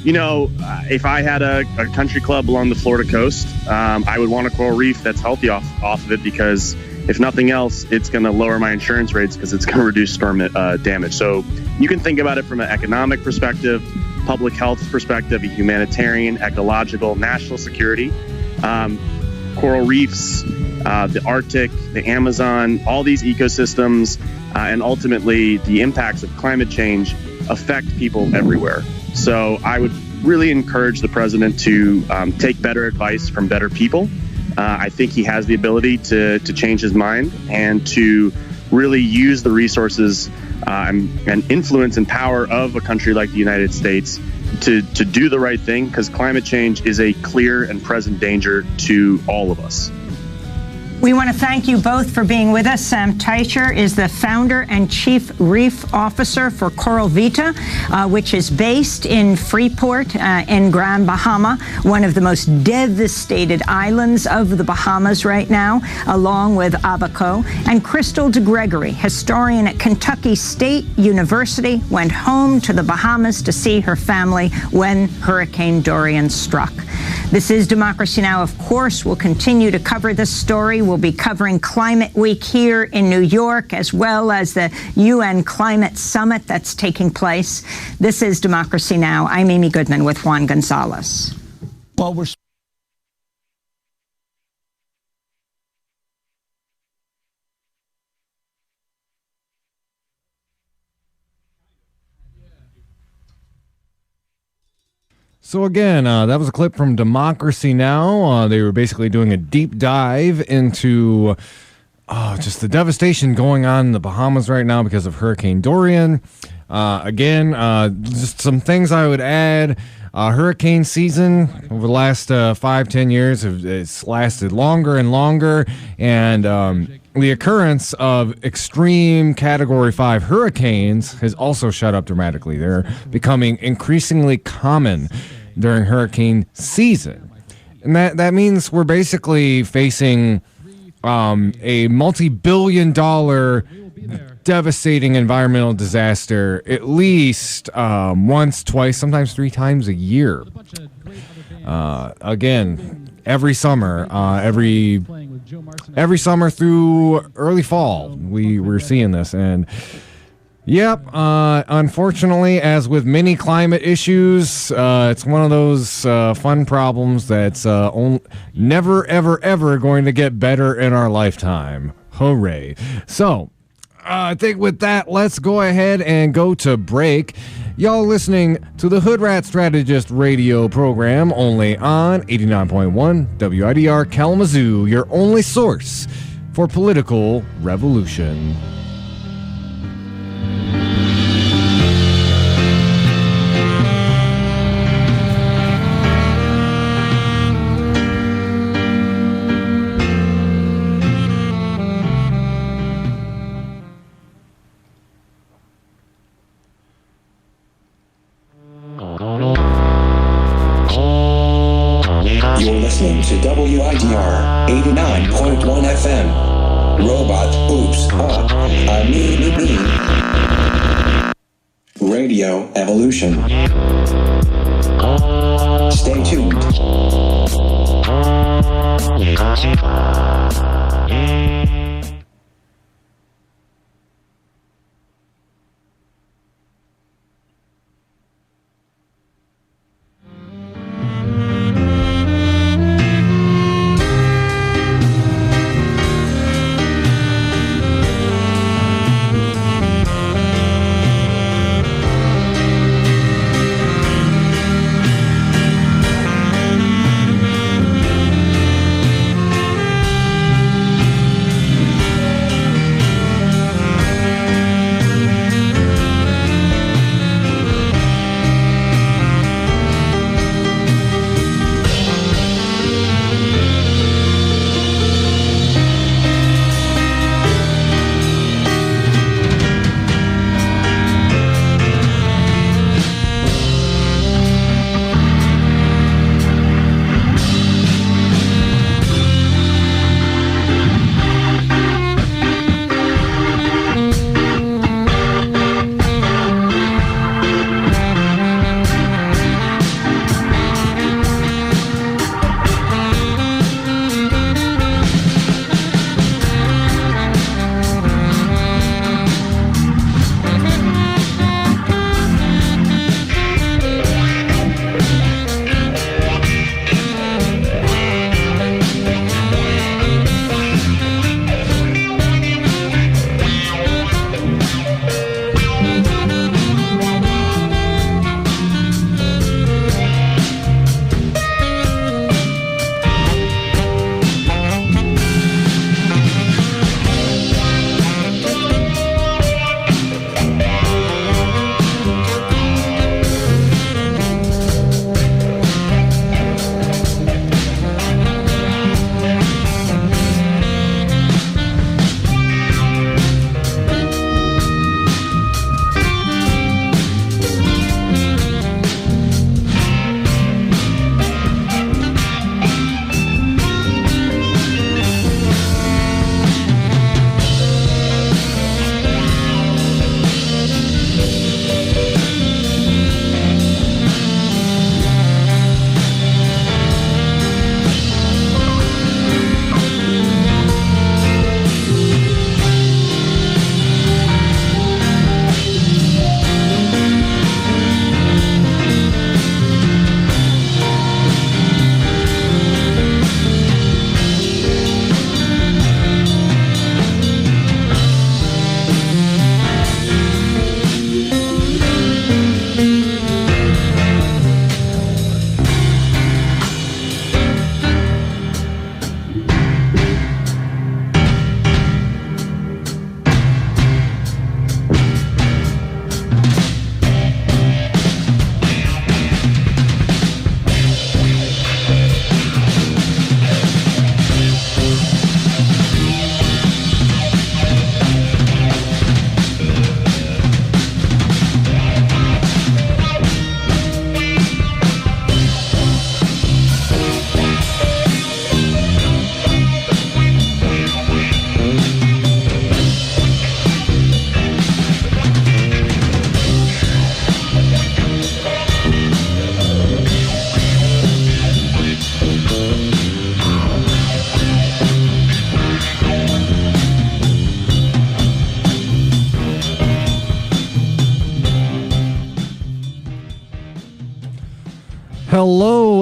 If I had a country club along the Florida coast, I would want a coral reef that's healthy off of it, because if nothing else, it's going to lower my insurance rates because it's going to reduce storm damage. So you can think about it from an economic perspective, public health perspective, a humanitarian, ecological, national security. Coral reefs, the Arctic, the Amazon, all these ecosystems, and ultimately the impacts of climate change affect people everywhere. So I would really encourage the president to take better advice from better people. I think he has the ability to change his mind and to really use the resources and influence and power of a country like the United States to do the right thing, because climate change is a clear and present danger to all of us. We want to thank you both for being with us. Sam Teicher is the founder and chief reef officer for Coral Vita, which is based in Freeport in Grand Bahama, one of the most devastated islands of the Bahamas right now, along with Abaco. And Crystal DeGregory, historian at Kentucky State University, went home to the Bahamas to see her family when Hurricane Dorian struck. This is Democracy Now! Of course, we'll continue to cover this story. We'll be covering Climate Week here in New York, as well as the UN Climate Summit that's taking place. This is Democracy Now! I'm Amy Goodman with Juan Gonzalez. Well, we're So again, that was a clip from Democracy Now! They were basically doing a deep dive into just the devastation going on in the Bahamas right now because of Hurricane Dorian. Just some things I would add. Hurricane season over the last 5-10 years it's lasted longer and longer, and the occurrence of extreme Category 5 hurricanes has also shot up dramatically. They're becoming increasingly common during hurricane season. And that means we're basically facing a multi-billion-dollar devastating environmental disaster at least once, twice, sometimes 3 times a year. Again, every summer, every summer through early fall, we're seeing this. And yep, unfortunately, as with many climate issues, it's one of those fun problems that's never, ever, ever going to get better in our lifetime. Hooray. So, I think with that, let's go ahead and go to break. Y'all listening to the Hoodrat Strategist radio program only on 89.1 WIDR Kalamazoo, your only source for political revolution. You're listening to WIDR 89.1 FM. Robot, oops, me. Radio Evolution. Stay tuned.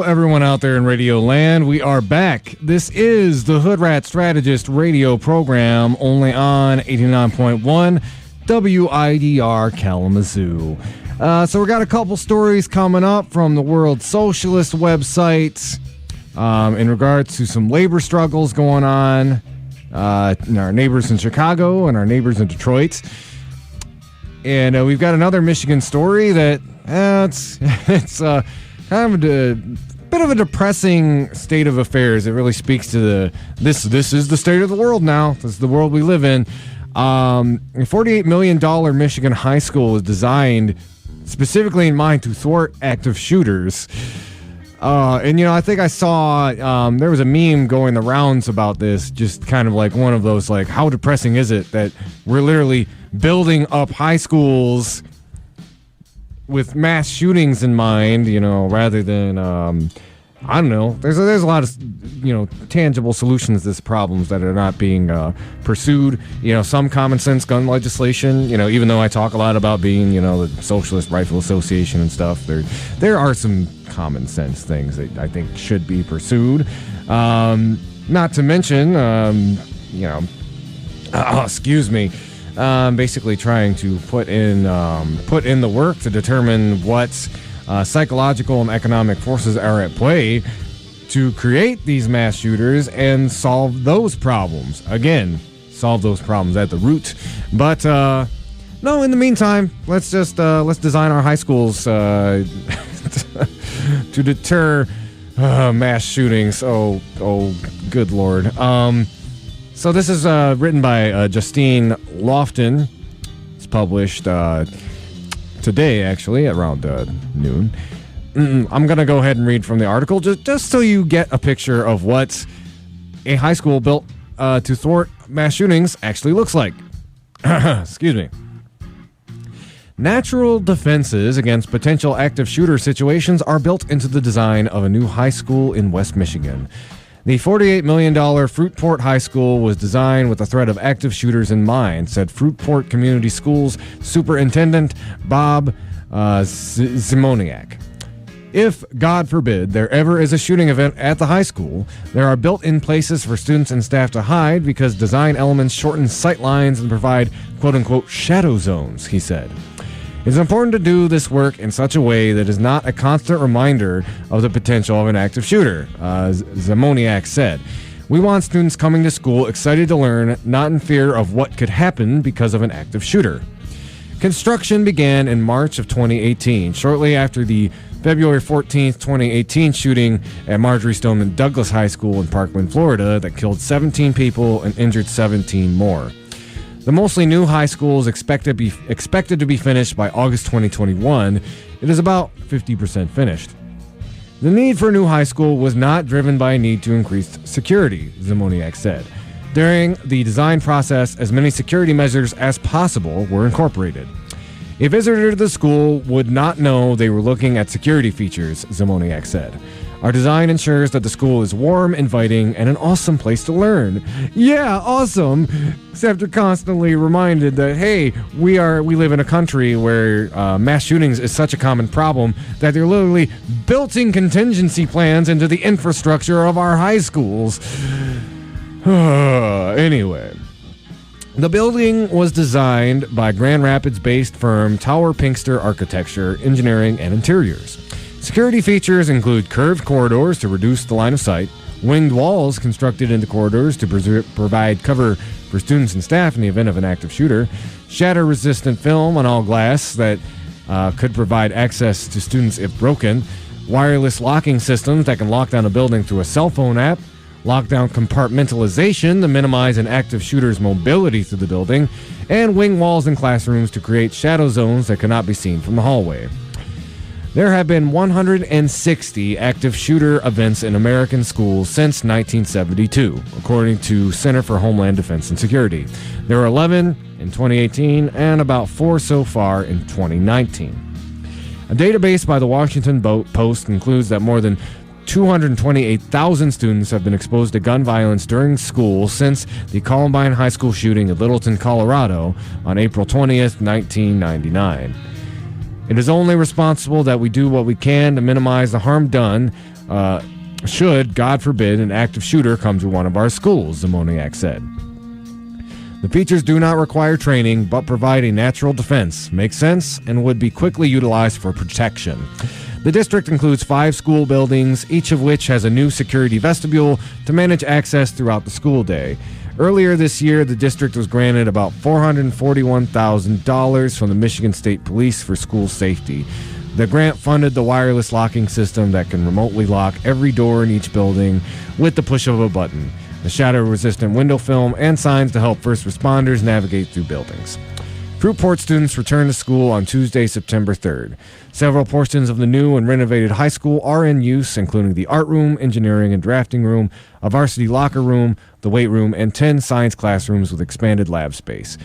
everyone out there in Radio Land. We are back. This is the Hoodrat Strategist radio program, only on 89.1 WIDR Kalamazoo. So we got a couple stories coming up from the World Socialist website in regards to some labor struggles going on in our neighbors in Chicago and our neighbors in Detroit. And we've got another Michigan story that it's kind of a bit of a depressing state of affairs. It really speaks to this is the state of the world now. This is the world we live in. A $48 million Michigan high school is designed specifically in mind to thwart active shooters. And, I think I saw there was a meme going the rounds about this, just kind of like one of those, like, how depressing is it that we're literally building up high schools with mass shootings in mind, rather than, I don't know. There's a lot of, tangible solutions to this problems that are not being pursued. Some common sense gun legislation, even though I talk a lot about being, the Socialist Rifle Association and stuff, there are some common sense things that I think should be pursued. Not to mention, excuse me, basically trying to put in the work to determine what psychological and economic forces are at play to create these mass shooters and solve those problems. Again, solve those problems at the root. But no, in the meantime, let's design our high schools to deter mass shootings. Oh, good Lord. So this is written by Justine Lofton. It's published today, actually, around noon. I'm going to go ahead and read from the article just so you get a picture of what a high school built to thwart mass shootings actually looks like. Excuse me. Natural defenses against potential active shooter situations are built into the design of a new high school in West Michigan. The $48 million Fruitport High School was designed with the threat of active shooters in mind, said Fruitport Community Schools Superintendent Bob Zimoniak. If, God forbid, there ever is a shooting event at the high school, there are built-in places for students and staff to hide because design elements shorten sight lines and provide quote-unquote shadow zones, he said. It's important to do this work in such a way that is not a constant reminder of the potential of an active shooter, Zimoniak said. We want students coming to school excited to learn, not in fear of what could happen because of an active shooter. Construction began in March of 2018, shortly after the February 14th, 2018 shooting at Marjorie Stoneman Douglas High School in Parkland, Florida that killed 17 people and injured 17 more. The mostly new high school is expected to be finished by August 2021. It is about 50% finished. The need for a new high school was not driven by a need to increase security, Zimoniak said. During the design process, as many security measures as possible were incorporated. A visitor to the school would not know they were looking at security features, Zimoniak said. Our design ensures that the school is warm, inviting, and an awesome place to learn. Yeah, awesome. Except you're constantly reminded that, hey, we live in a country where mass shootings is such a common problem that they're literally built-in contingency plans into the infrastructure of our high schools. Anyway. The building was designed by Grand Rapids-based firm Tower Pinkster Architecture, Engineering, and Interiors. Security features include curved corridors to reduce the line of sight, winged walls constructed into corridors to provide cover for students and staff in the event of an active shooter, shatter-resistant film on all glass that could provide access to students if broken, wireless locking systems that can lock down a building through a cell phone app, lockdown compartmentalization to minimize an active shooter's mobility through the building, and wing walls in classrooms to create shadow zones that cannot be seen from the hallway. There have been 160 active shooter events in American schools since 1972, according to Center for Homeland Defense and Security. There were 11 in 2018 and about 4 so far in 2019. A database by the Washington Post concludes that more than 228,000 students have been exposed to gun violence during school since the Columbine High School shooting in Littleton, Colorado on April 20th, 1999. It is only responsible that we do what we can to minimize the harm done should, God forbid, an active shooter come to one of our schools, Zamoniak said. The features do not require training, but provide a natural defense, make sense, and would be quickly utilized for protection. The district includes 5 school buildings, each of which has a new security vestibule to manage access throughout the school day. Earlier this year, the district was granted about $441,000 from the Michigan State Police for school safety. The grant funded the wireless locking system that can remotely lock every door in each building with the push of a button, the shatter-resistant window film, and signs to help first responders navigate through buildings. Fruitport students return to school on Tuesday, September 3rd. Several portions of the new and renovated high school are in use, including the art room, engineering and drafting room, a varsity locker room, the weight room, and 10 science classrooms with expanded lab space.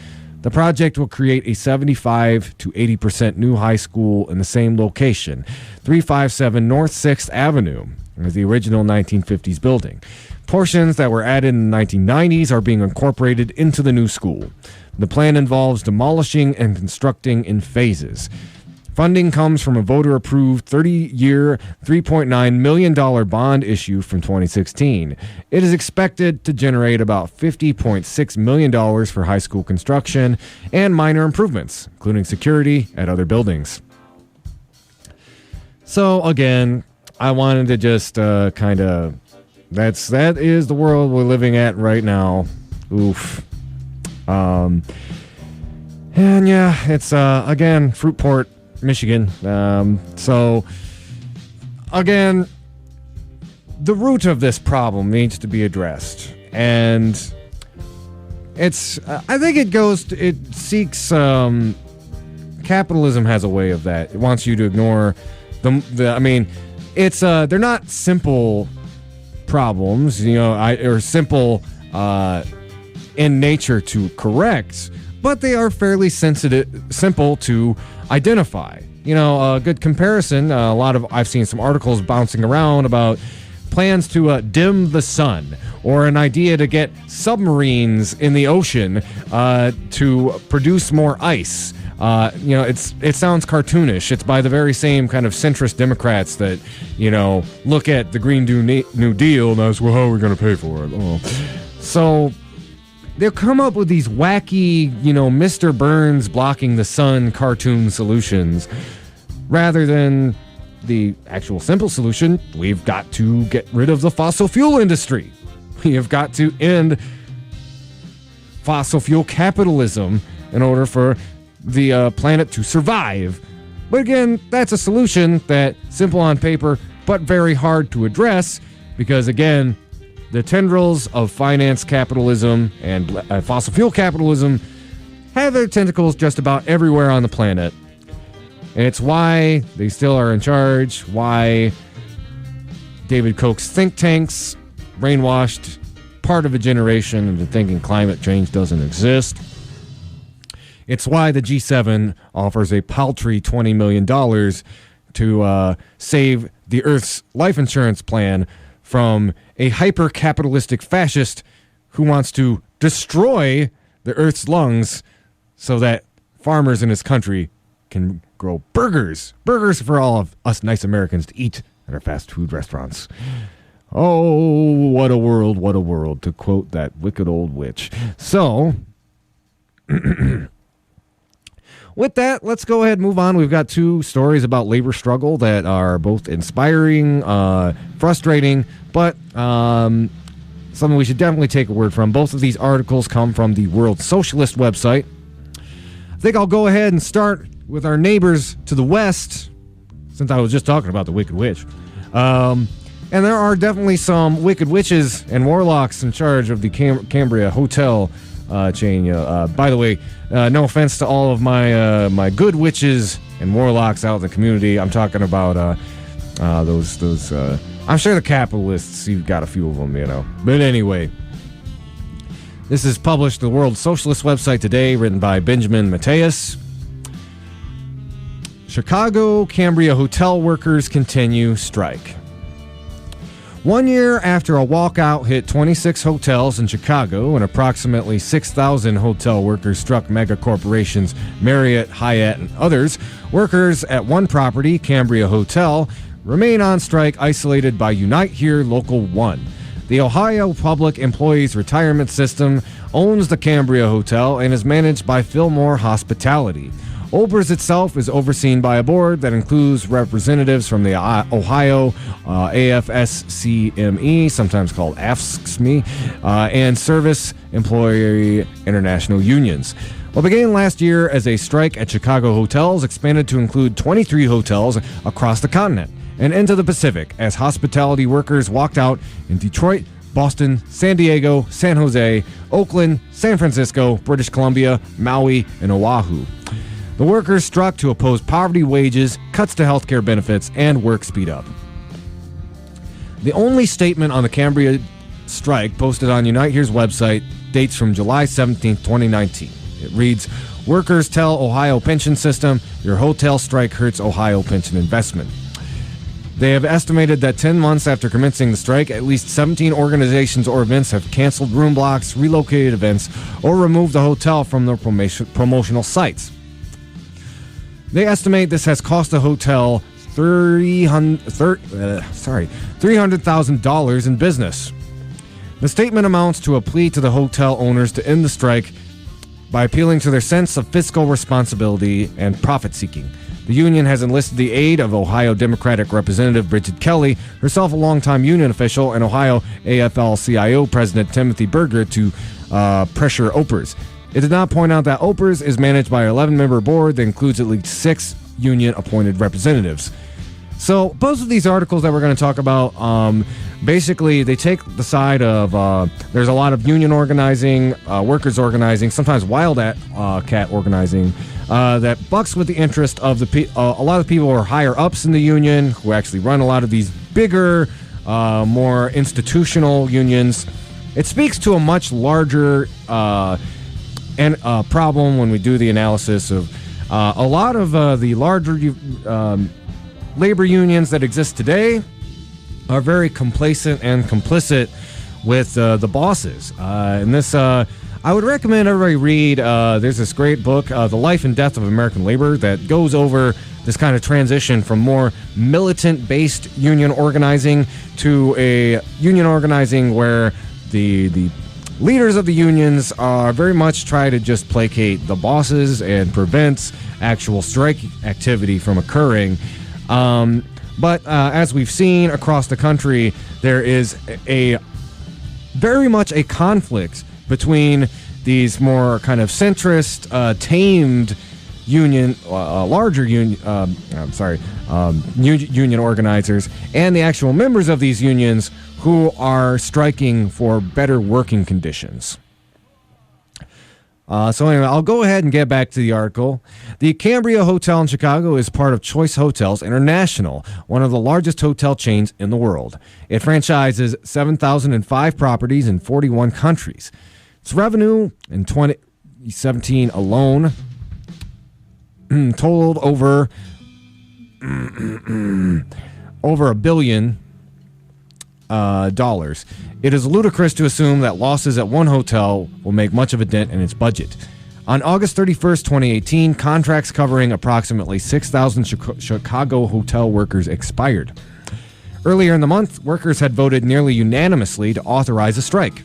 The project will create a 75 to 80% new high school in the same location, 357 North 6th Avenue, as the original 1950s building. Portions that were added in the 1990s are being incorporated into the new school. The plan involves demolishing and constructing in phases. Funding comes from a voter-approved 30-year, $3.9 million bond issue from 2016. It is expected to generate about $50.6 million for high school construction and minor improvements, including security at other buildings. So, again, I wanted to just kind of... That is the world we're living at right now. Oof. And yeah, it's, again, Fruitport, Michigan. So, again, the root of this problem needs to be addressed. And it's, I think it seeks, capitalism has a way of that. It wants you to ignore it's, they're not simple problems, or simple, in nature to correct, but they are fairly simple to identify. A good comparison, I've seen some articles bouncing around about plans to dim the sun, or an idea to get submarines in the ocean to produce more ice. It sounds cartoonish. It's by the very same kind of centrist Democrats that, look at the Green New Deal and ask, well, how are we going to pay for it? Oh. So they'll come up with these wacky, Mr. Burns blocking the sun cartoon solutions rather than the actual simple solution. We've got to get rid of the fossil fuel industry. We have got to end fossil fuel capitalism in order for the planet to survive. But again, that's a solution that's simple on paper, but very hard to address because, again, the tendrils of finance capitalism and fossil fuel capitalism have their tentacles just about everywhere on the planet. And it's why they still are in charge, why David Koch's think tanks brainwashed part of a generation into thinking climate change doesn't exist. It's why the G7 offers a paltry $20 million to save the Earth's life insurance plan from a hyper-capitalistic fascist who wants to destroy the Earth's lungs so that farmers in his country can grow burgers for all of us nice Americans to eat at our fast food restaurants. Oh, what a world, to quote that wicked old witch. So, with that, let's go ahead and move on. We've got 2 stories about labor struggle that are both inspiring, frustrating, but something we should definitely take a word from. Both of these articles come from the World Socialist website. I think I'll go ahead and start with our neighbors to the west, since I was just talking about the Wicked Witch. And there are definitely some Wicked Witches and Warlocks in charge of the Cambria Hotel chain. By the way, no offense to all of my good witches and warlocks out in the community. I'm talking about those. I'm sure the capitalists, you've got a few of them, But anyway, this is published the World Socialist website today, written by Benjamin Mateus. Chicago Cambria hotel workers continue strike. 1 year after a walkout hit 26 hotels in Chicago and approximately 6,000 hotel workers struck mega corporations Marriott, Hyatt, and others, workers at one property, Cambria Hotel, remain on strike isolated by Unite Here Local 1. The Ohio Public Employees Retirement System owns the Cambria Hotel and is managed by Fillmore Hospitality. OBRS itself is overseen by a board that includes representatives from the Ohio AFSCME, sometimes called AFSCME, and Service Employee International Unions. What began last year as a strike at Chicago hotels expanded to include 23 hotels across the continent and into the Pacific as hospitality workers walked out in Detroit, Boston, San Diego, San Jose, Oakland, San Francisco, British Columbia, Maui, and Oahu. The workers struck to oppose poverty wages, cuts to healthcare benefits, and work speed up. The only statement on the Cambria strike posted on Unite Here's website dates from July 17, 2019. It reads, "Workers tell Ohio pension system, your hotel strike hurts Ohio pension investment." They have estimated that 10 months after commencing the strike, at least 17 organizations or events have canceled room blocks, relocated events, or removed the hotel from their promotional sites. They estimate this has cost the hotel $300,000 in business. The statement amounts to a plea to the hotel owners to end the strike by appealing to their sense of fiscal responsibility and profit-seeking. The union has enlisted the aid of Ohio Democratic Representative Bridget Kelly, herself a longtime union official, and Ohio AFL-CIO President Timothy Berger to pressure OPRS. It did not point out that OPRS is managed by an 11-member board that includes at least 6 union-appointed representatives. So both of these articles that we're going to talk about, basically they take the side of there's a lot of union organizing, workers organizing, sometimes wildcat organizing, that bucks with the interest of a lot of people who are higher ups in the union, who actually run a lot of these bigger, more institutional unions. It speaks to a much larger problem when we do the analysis of a lot of the larger labor unions that exist today are very complacent and complicit with the bosses. And this, I would recommend everybody read, there's this great book, The Life and Death of American Labor, that goes over this kind of transition from more militant-based union organizing to a union organizing where the leaders of the unions are very much try to just placate the bosses and prevent actual strike activity from occurring. But as we've seen across the country, there is very much a conflict between these more kind of centrist, tamed union, larger union, union organizers and the actual members of these unions who are striking for better working conditions. So anyway, I'll go ahead and get back to the article. The Cambria Hotel in Chicago is part of Choice Hotels International, one of the largest hotel chains in the world. It franchises 7,005 properties in 41 countries. Its revenue in 2017 alone totaled over $1 billion. It is ludicrous to assume that losses at one hotel will make much of a dent in its budget. On August 31st, 2018, contracts covering approximately 6,000 Chicago hotel workers expired. Earlier in the month, workers had voted nearly unanimously to authorize a strike.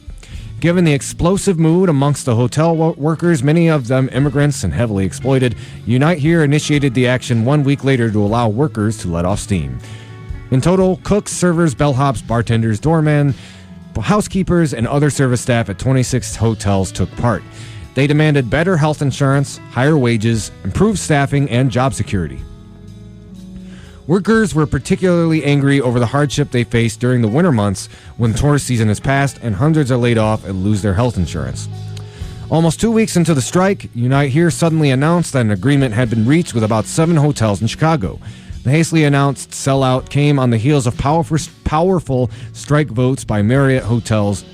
Given the explosive mood amongst the hotel workers, many of them immigrants and heavily exploited, Unite Here initiated the action 1 week later to allow workers to let off steam. In total, cooks, servers, bellhops, bartenders, doormen, housekeepers, and other service staff at 26 hotels took part. They demanded better health insurance, higher wages, improved staffing, and job security. Workers were particularly angry over the hardship they faced during the winter months when tourist season has passed and hundreds are laid off and lose their health insurance. Almost 2 weeks into the strike, Unite Here suddenly announced that an agreement had been reached with about 7 hotels in Chicago. The hastily announced sellout came on the heels of powerful strike votes by Marriott Hotels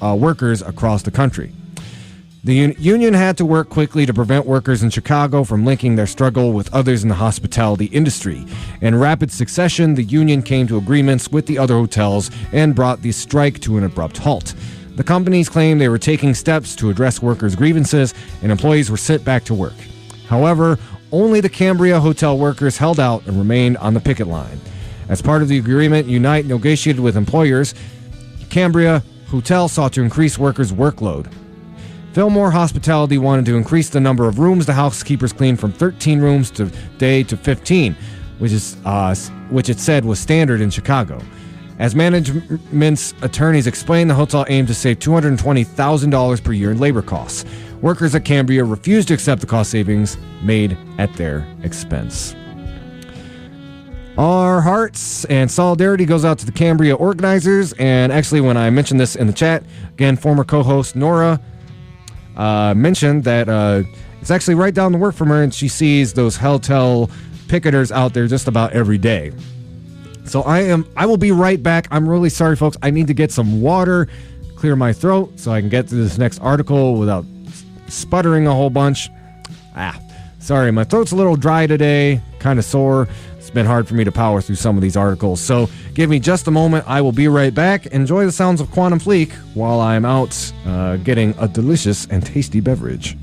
workers across the country. The union had to work quickly to prevent workers in Chicago from linking their struggle with others in the hospitality industry. In rapid succession, the union came to agreements with the other hotels and brought the strike to an abrupt halt. The companies claimed they were taking steps to address workers' grievances and employees were sent back to work. However, only the Cambria hotel workers held out and remained on the picket line. As part of the agreement, Unite negotiated with employers. Cambria Hotel sought to increase workers' workload. Fillmore Hospitality wanted to increase the number of rooms the housekeepers cleaned from 13 rooms today to 15, which it said was standard in Chicago. As management's attorneys explained, the hotel aimed to save $220,000 per year in labor costs. Workers at Cambria refused to accept the cost savings made at their expense. Our hearts and solidarity goes out to the Cambria organizers. And actually, when I mentioned this in the chat, again, former co-host Nora mentioned that it's actually right down the work from her, and she sees those hotel picketers out there just about every day. So I will be right back. I'm really sorry, folks. I need to get some water, clear my throat, so I can get to this next article without sputtering a whole bunch. Sorry, my throat's a little dry today, kind of sore. It's been hard for me to power through some of these articles. So give me just a moment. I will be right back. Enjoy the sounds of Quantum Fleek while I'm out getting a delicious and tasty beverage.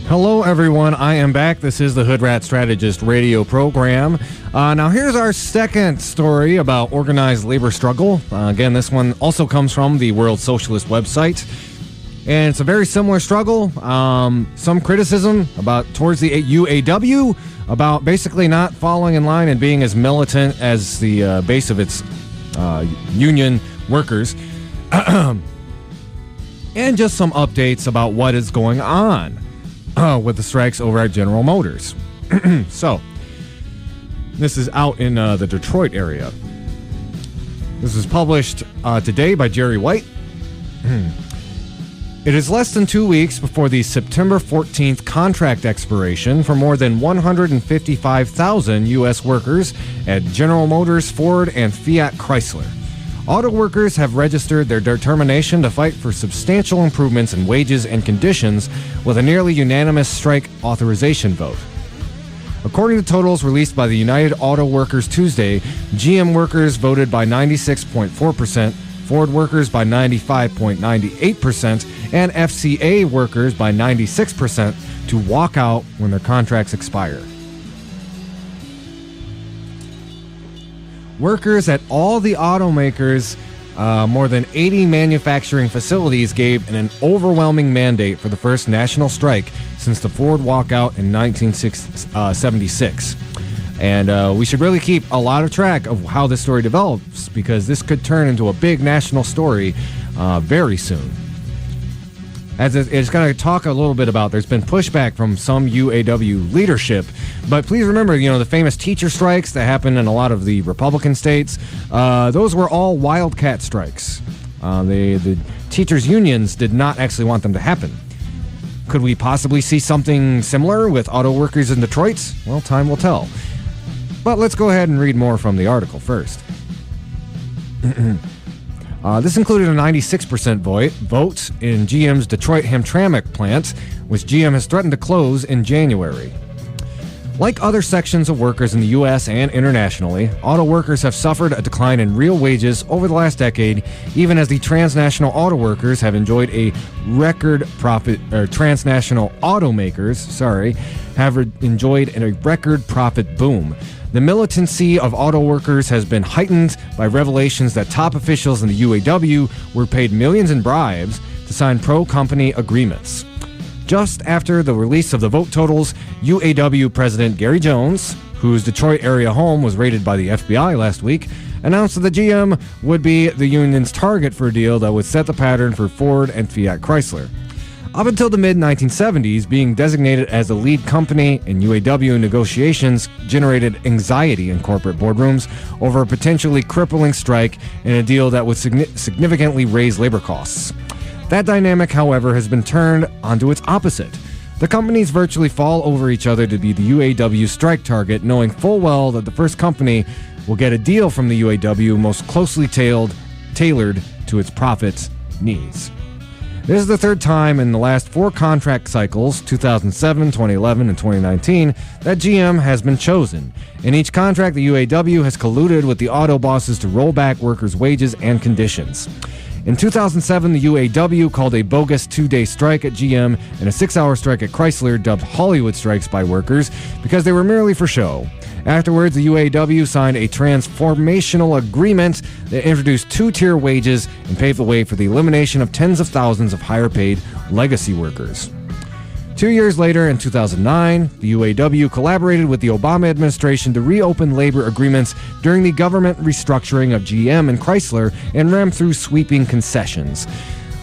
Hello, everyone. I am back. This is the Hoodrat Strategist radio program. Now, here's our second story about organized labor struggle. Again, this one also comes from the World Socialist website. And it's a very similar struggle. Some criticism towards the UAW about basically not following in line and being as militant as the base of its union workers. And just some updates about what is going on with the strikes over at General Motors. So, this is out in the Detroit area. This is published today by Jerry White. It is less than 2 weeks before the September 14th contract expiration for more than 155,000 U.S. workers at General Motors, Ford, and Fiat Chrysler. Auto workers have registered their determination to fight for substantial improvements in wages and conditions with a nearly unanimous strike authorization vote. According to totals released by the United Auto Workers Tuesday, GM workers voted by 96.4%, Ford workers by 95.98%, and FCA workers by 96% to walk out when their contracts expire. Workers at all the automakers, more than 80 manufacturing facilities, gave an overwhelming mandate for the first national strike since the Ford walkout in 1976. And we should really keep a lot of track of how this story develops, because this could turn into a big national story very soon. As it's going to talk a little bit about, there's been pushback from some UAW leadership, but please remember, the famous teacher strikes that happened in a lot of the Republican states, those were all wildcat strikes. The teachers' unions did not actually want them to happen. Could we possibly see something similar with auto workers in Detroit? Well, time will tell. But let's go ahead and read more from the article first. This included a 96% vote in GM's Detroit Hamtramck plant, which GM has threatened to close in January. Like other sections of workers in the U.S. and internationally, auto workers have suffered a decline in real wages over the last decade, even as the transnational auto workers have enjoyed a record profit, or transnational automakers, have enjoyed a record profit boom. The militancy of auto workers has been heightened by revelations that top officials in the UAW were paid millions in bribes to sign pro-company agreements. Just after the release of the vote totals, UAW President Gary Jones, whose Detroit area home was raided by the FBI last week, announced that the GM would be the union's target for a deal that would set the pattern for Ford and Fiat Chrysler. Up until the mid-1970s, being designated as the lead company in UAW negotiations generated anxiety in corporate boardrooms over a potentially crippling strike and a deal that would significantly raise labor costs. That dynamic, however, has been turned onto its opposite. The companies virtually fall over each other to be the UAW strike target, knowing full well that the first company will get a deal from the UAW most closely tailored to its profit needs. This is the third time in the last 4 contract cycles, 2007, 2011, and 2019, that GM has been chosen. In each contract, the UAW has colluded with the auto bosses to roll back workers' wages and conditions. In 2007, the UAW called a bogus 2-day strike at GM and a 6-hour strike at Chrysler, dubbed Hollywood strikes by workers, because they were merely for show. Afterwards, the UAW signed a transformational agreement that introduced 2-tier wages and paved the way for the elimination of tens of thousands of higher-paid legacy workers. 2 years later, in 2009, the UAW collaborated with the Obama administration to reopen labor agreements during the government restructuring of GM and Chrysler and rammed through sweeping concessions.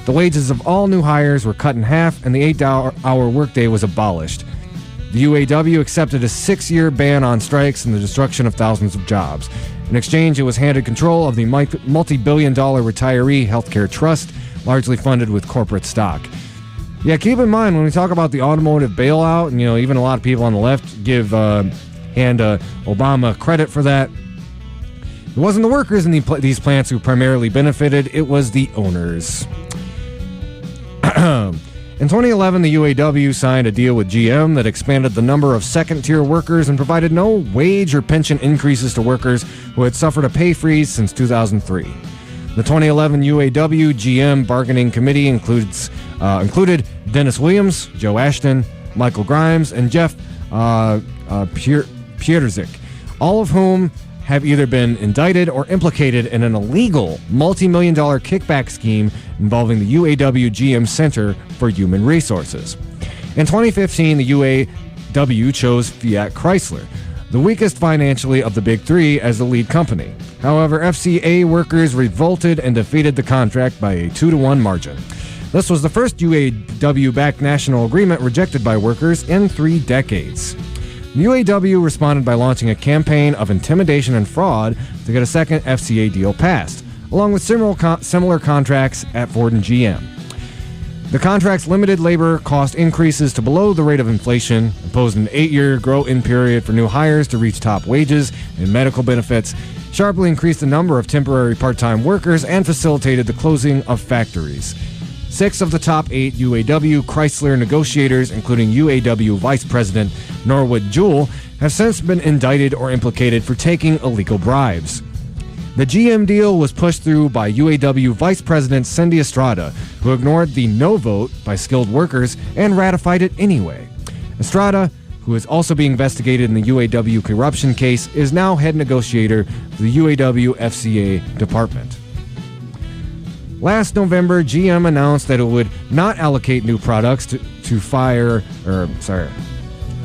The wages of all new hires were cut in half, and the 8-hour workday was abolished. The UAW accepted a 6-year ban on strikes and the destruction of thousands of jobs. In exchange, it was handed control of the multi-billion-dollar retiree healthcare trust, largely funded with corporate stock. Yeah, keep in mind, when we talk about the automotive bailout, and even a lot of people on the left hand Obama credit for that, it wasn't the workers in these plants who primarily benefited, it was the owners. In 2011, the UAW signed a deal with GM that expanded the number of second-tier workers and provided no wage or pension increases to workers who had suffered a pay freeze since 2003. The 2011 UAW GM bargaining committee included Dennis Williams, Joe Ashton, Michael Grimes, and Jeff Pietrzik, all of whom have either been indicted or implicated in an illegal multi-million-dollar kickback scheme involving the UAW GM Center for Human Resources. In 2015, the UAW chose Fiat Chrysler, the weakest financially of the big three, as the lead company. However, FCA workers revolted and defeated the contract by a 2-to-1 margin. This was the first UAW-backed national agreement rejected by workers in 3 decades. The UAW responded by launching a campaign of intimidation and fraud to get a second FCA deal passed, along with similar contracts at Ford and GM. The contracts limited labor cost increases to below the rate of inflation, imposed an 8-year grow-in period for new hires to reach top wages and medical benefits, sharply increased the number of temporary part-time workers, and facilitated the closing of factories. 6 of the top 8 UAW Chrysler negotiators, including UAW Vice President Norwood Jewell, have since been indicted or implicated for taking illegal bribes. The GM deal was pushed through by UAW Vice President Cindy Estrada, who ignored the no vote by skilled workers and ratified it anyway. Estrada, who is also being investigated in the UAW corruption case, is now head negotiator for the UAW FCA department. Last November, GM announced that it would not allocate new products to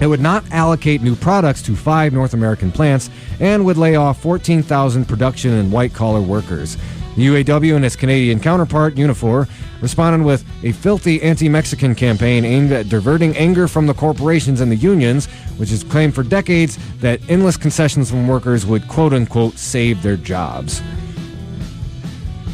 It would not allocate new products to 5 North American plants and would lay off 14,000 production and white-collar workers. The UAW and its Canadian counterpart, Unifor, responded with a filthy anti-Mexican campaign aimed at diverting anger from the corporations and the unions, which has claimed for decades that endless concessions from workers would quote-unquote save their jobs.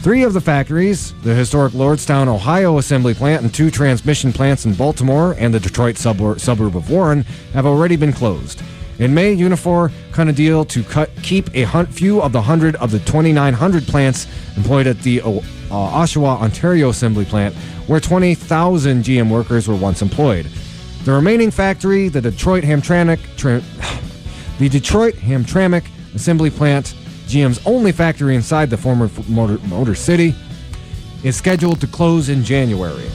3 of the factories, the historic Lordstown, Ohio assembly plant and 2 transmission plants in Baltimore and the Detroit suburb of Warren, have already been closed. In May, Unifor cut a deal to keep a few of the 100 of the 2,900 plants employed at the Oshawa, Ontario assembly plant, where 20,000 GM workers were once employed. The remaining factory, the Detroit Hamtramck assembly plant, GM's only factory inside the former Motor City, is scheduled to close in January.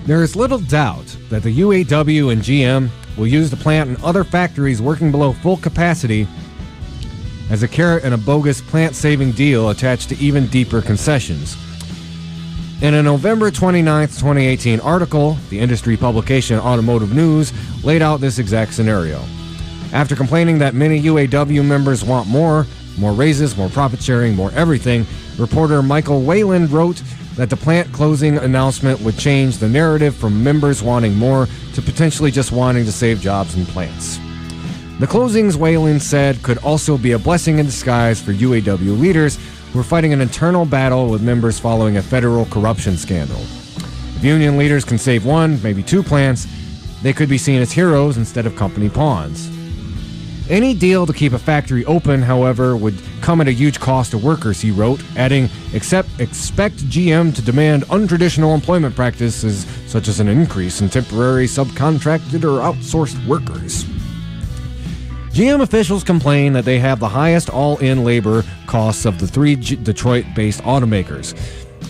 There is little doubt that the UAW and GM will use the plant and other factories working below full capacity as a carrot and a bogus plant-saving deal attached to even deeper concessions. In a November 29, 2018 article, the industry publication Automotive News laid out this exact scenario. After complaining that many UAW members want more raises, more profit sharing, more everything, reporter Michael Wayland wrote that the plant closing announcement would change the narrative from members wanting more to potentially just wanting to save jobs in plants. The closings, Wayland said, could also be a blessing in disguise for UAW leaders who are fighting an internal battle with members following a federal corruption scandal. If union leaders can save 1, maybe 2 plants, they could be seen as heroes instead of company pawns. Any deal to keep a factory open, however, would come at a huge cost to workers, he wrote, adding, expect GM to demand untraditional employment practices such as an increase in temporary subcontracted or outsourced workers. GM officials complain that they have the highest all-in labor costs of the 3 Detroit-based automakers.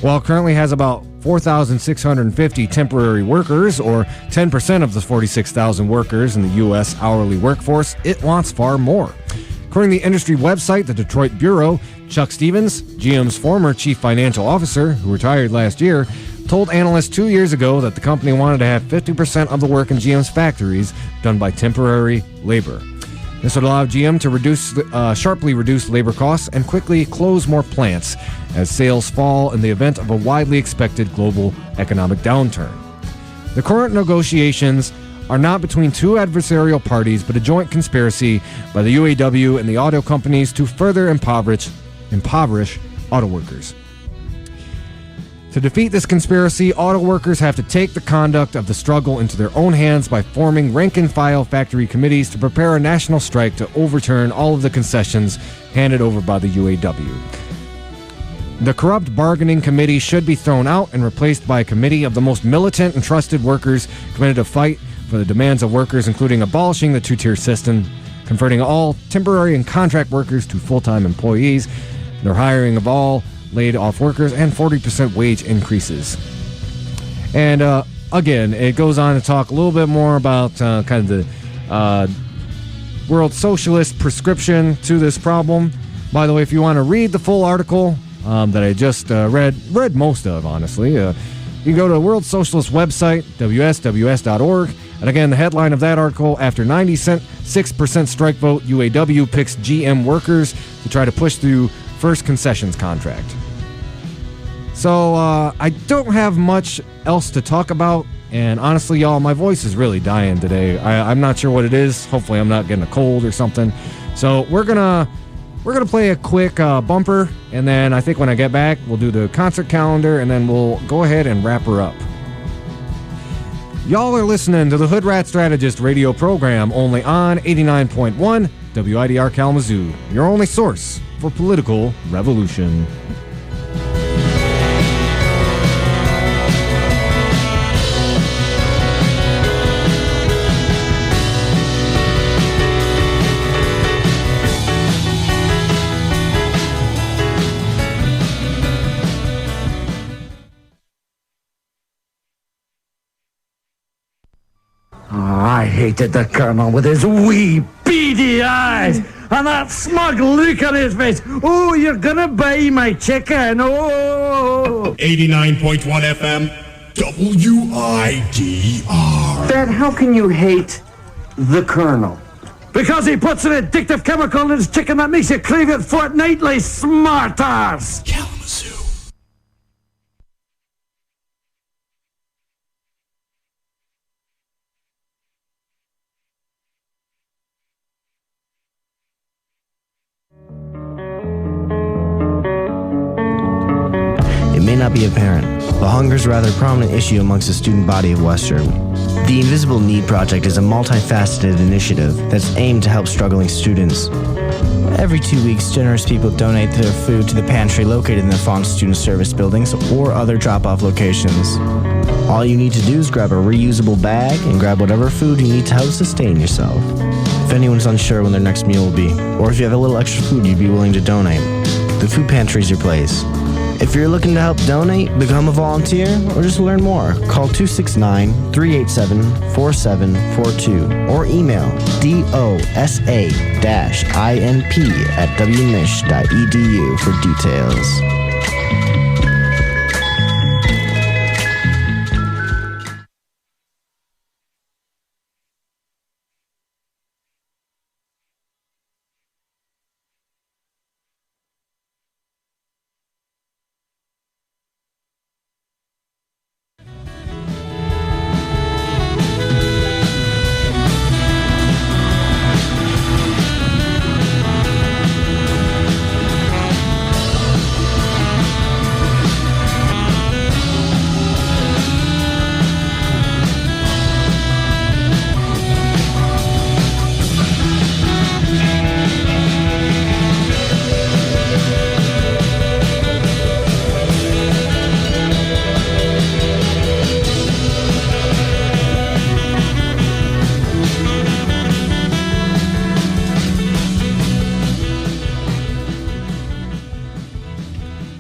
While it currently has about 4,650 temporary workers, or 10% of the 46,000 workers in the U.S. hourly workforce, it wants far more. According to the industry website, the Detroit Bureau, Chuck Stevens, GM's former chief financial officer, who retired last year, told analysts 2 years ago that the company wanted to have 50% of the work in GM's factories done by temporary labor. This would allow GM to sharply reduce labor costs and quickly close more plants as sales fall in the event of a widely expected global economic downturn. The current negotiations are not between 2 adversarial parties, but a joint conspiracy by the UAW and the auto companies to further impoverish auto workers. To defeat this conspiracy, auto workers have to take the conduct of the struggle into their own hands by forming rank-and-file factory committees to prepare a national strike to overturn all of the concessions handed over by the UAW. The corrupt bargaining committee should be thrown out and replaced by a committee of the most militant and trusted workers committed to fight for the demands of workers, including abolishing the 2-tier system, converting all temporary and contract workers to full-time employees, their hiring of all laid-off workers, and 40% wage increases. And again, it goes on to talk a little bit more about kind of the world socialist prescription to this problem. By the way, if you want to read the full article that I just read most of, honestly, you can go to the World Socialist website, wsws.org. And again, the headline of that article, after 96% strike vote, UAW picks GM workers to try to push through first concessions contract. So I don't have much else to talk about, and honestly, y'all, my voice is really dying today. I'm not sure what it is. Hopefully I'm not getting a cold or something. So we're gonna play a quick bumper, and then I think when I get back, we'll do the concert calendar, and then we'll go ahead and wrap her up. Y'all are listening to the Hoodrat Strategist radio program, only on 89.1 WIDR Kalamazoo, your only source for political revolution. I hated the colonel with his wee, beady eyes. and that smug look on his face. Oh, you're gonna buy my chicken. Oh. 89.1 FM, WIDR. Dad, how can you hate the Colonel? Because he puts an addictive chemical in his chicken that makes you crave it fortnightly, smartass. Kalamazoo. It may not be apparent, but hunger is a rather prominent issue amongst the student body of West Germany. The Invisible Need Project is a multifaceted initiative that's aimed to help struggling students. Every 2 weeks, generous people donate their food to the pantry located in the Fawn Student Service buildings or other drop-off locations. All you need to do is grab a reusable bag and grab whatever food you need to help sustain yourself. If anyone's unsure when their next meal will be, or if you have a little extra food you'd be willing to donate, the food pantry is your place. If you're looking to help donate, become a volunteer, or just learn more, call 269-387-4742 or email dosa-inp@wmich.edu for details.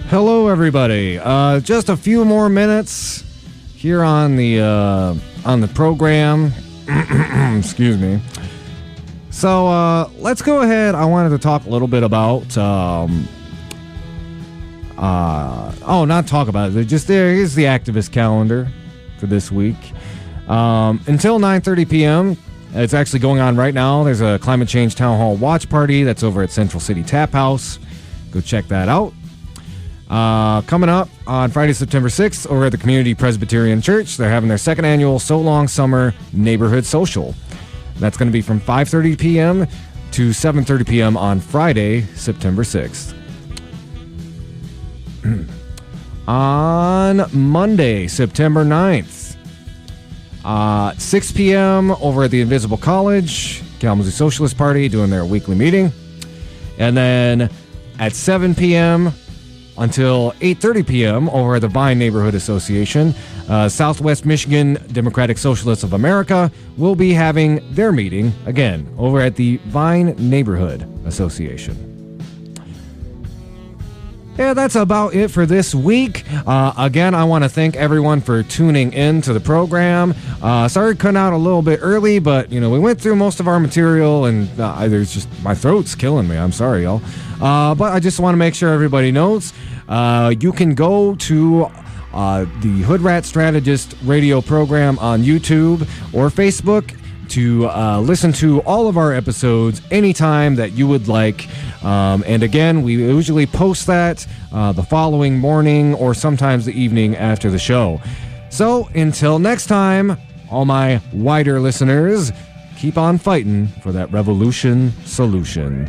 Hello, everybody. Just a few more minutes here on the program. Excuse me. So let's go ahead. I wanted to talk a little bit about. Not talk about it. Just here's the activist calendar for this week. Until 9:30 p.m. It's actually going on right now. There's a climate change town hall watch party that's over at Central City Tap House. Go check that out. Coming up on Friday, September 6th, over at the Community Presbyterian Church, they're having their second annual So Long Summer Neighborhood Social. That's going to be from 5:30 p.m. to 7:30 p.m. on Friday, September 6th. On Monday, September 9th, 6 p.m. over at the Invisible College, Kalamazoo Socialist Party doing their weekly meeting. And then at 7 p.m. until 8:30 p.m. over at the Vine Neighborhood Association, Southwest Michigan Democratic Socialists of America will be having their meeting, again, over at the Vine Neighborhood Association. Yeah, that's about it for this week. Again, I want to thank everyone for tuning in to the program. Sorry to cut out a little bit early, but, we went through most of our material, and there's just, my throat's killing me. I'm sorry, y'all. But I just want to make sure everybody knows, you can go to the Hoodrat Strategist radio program on YouTube or Facebook to listen to all of our episodes anytime that you would like. And again, we usually post that the following morning or sometimes the evening after the show. So until next time, all my wider listeners, keep on fighting for that revolution solution.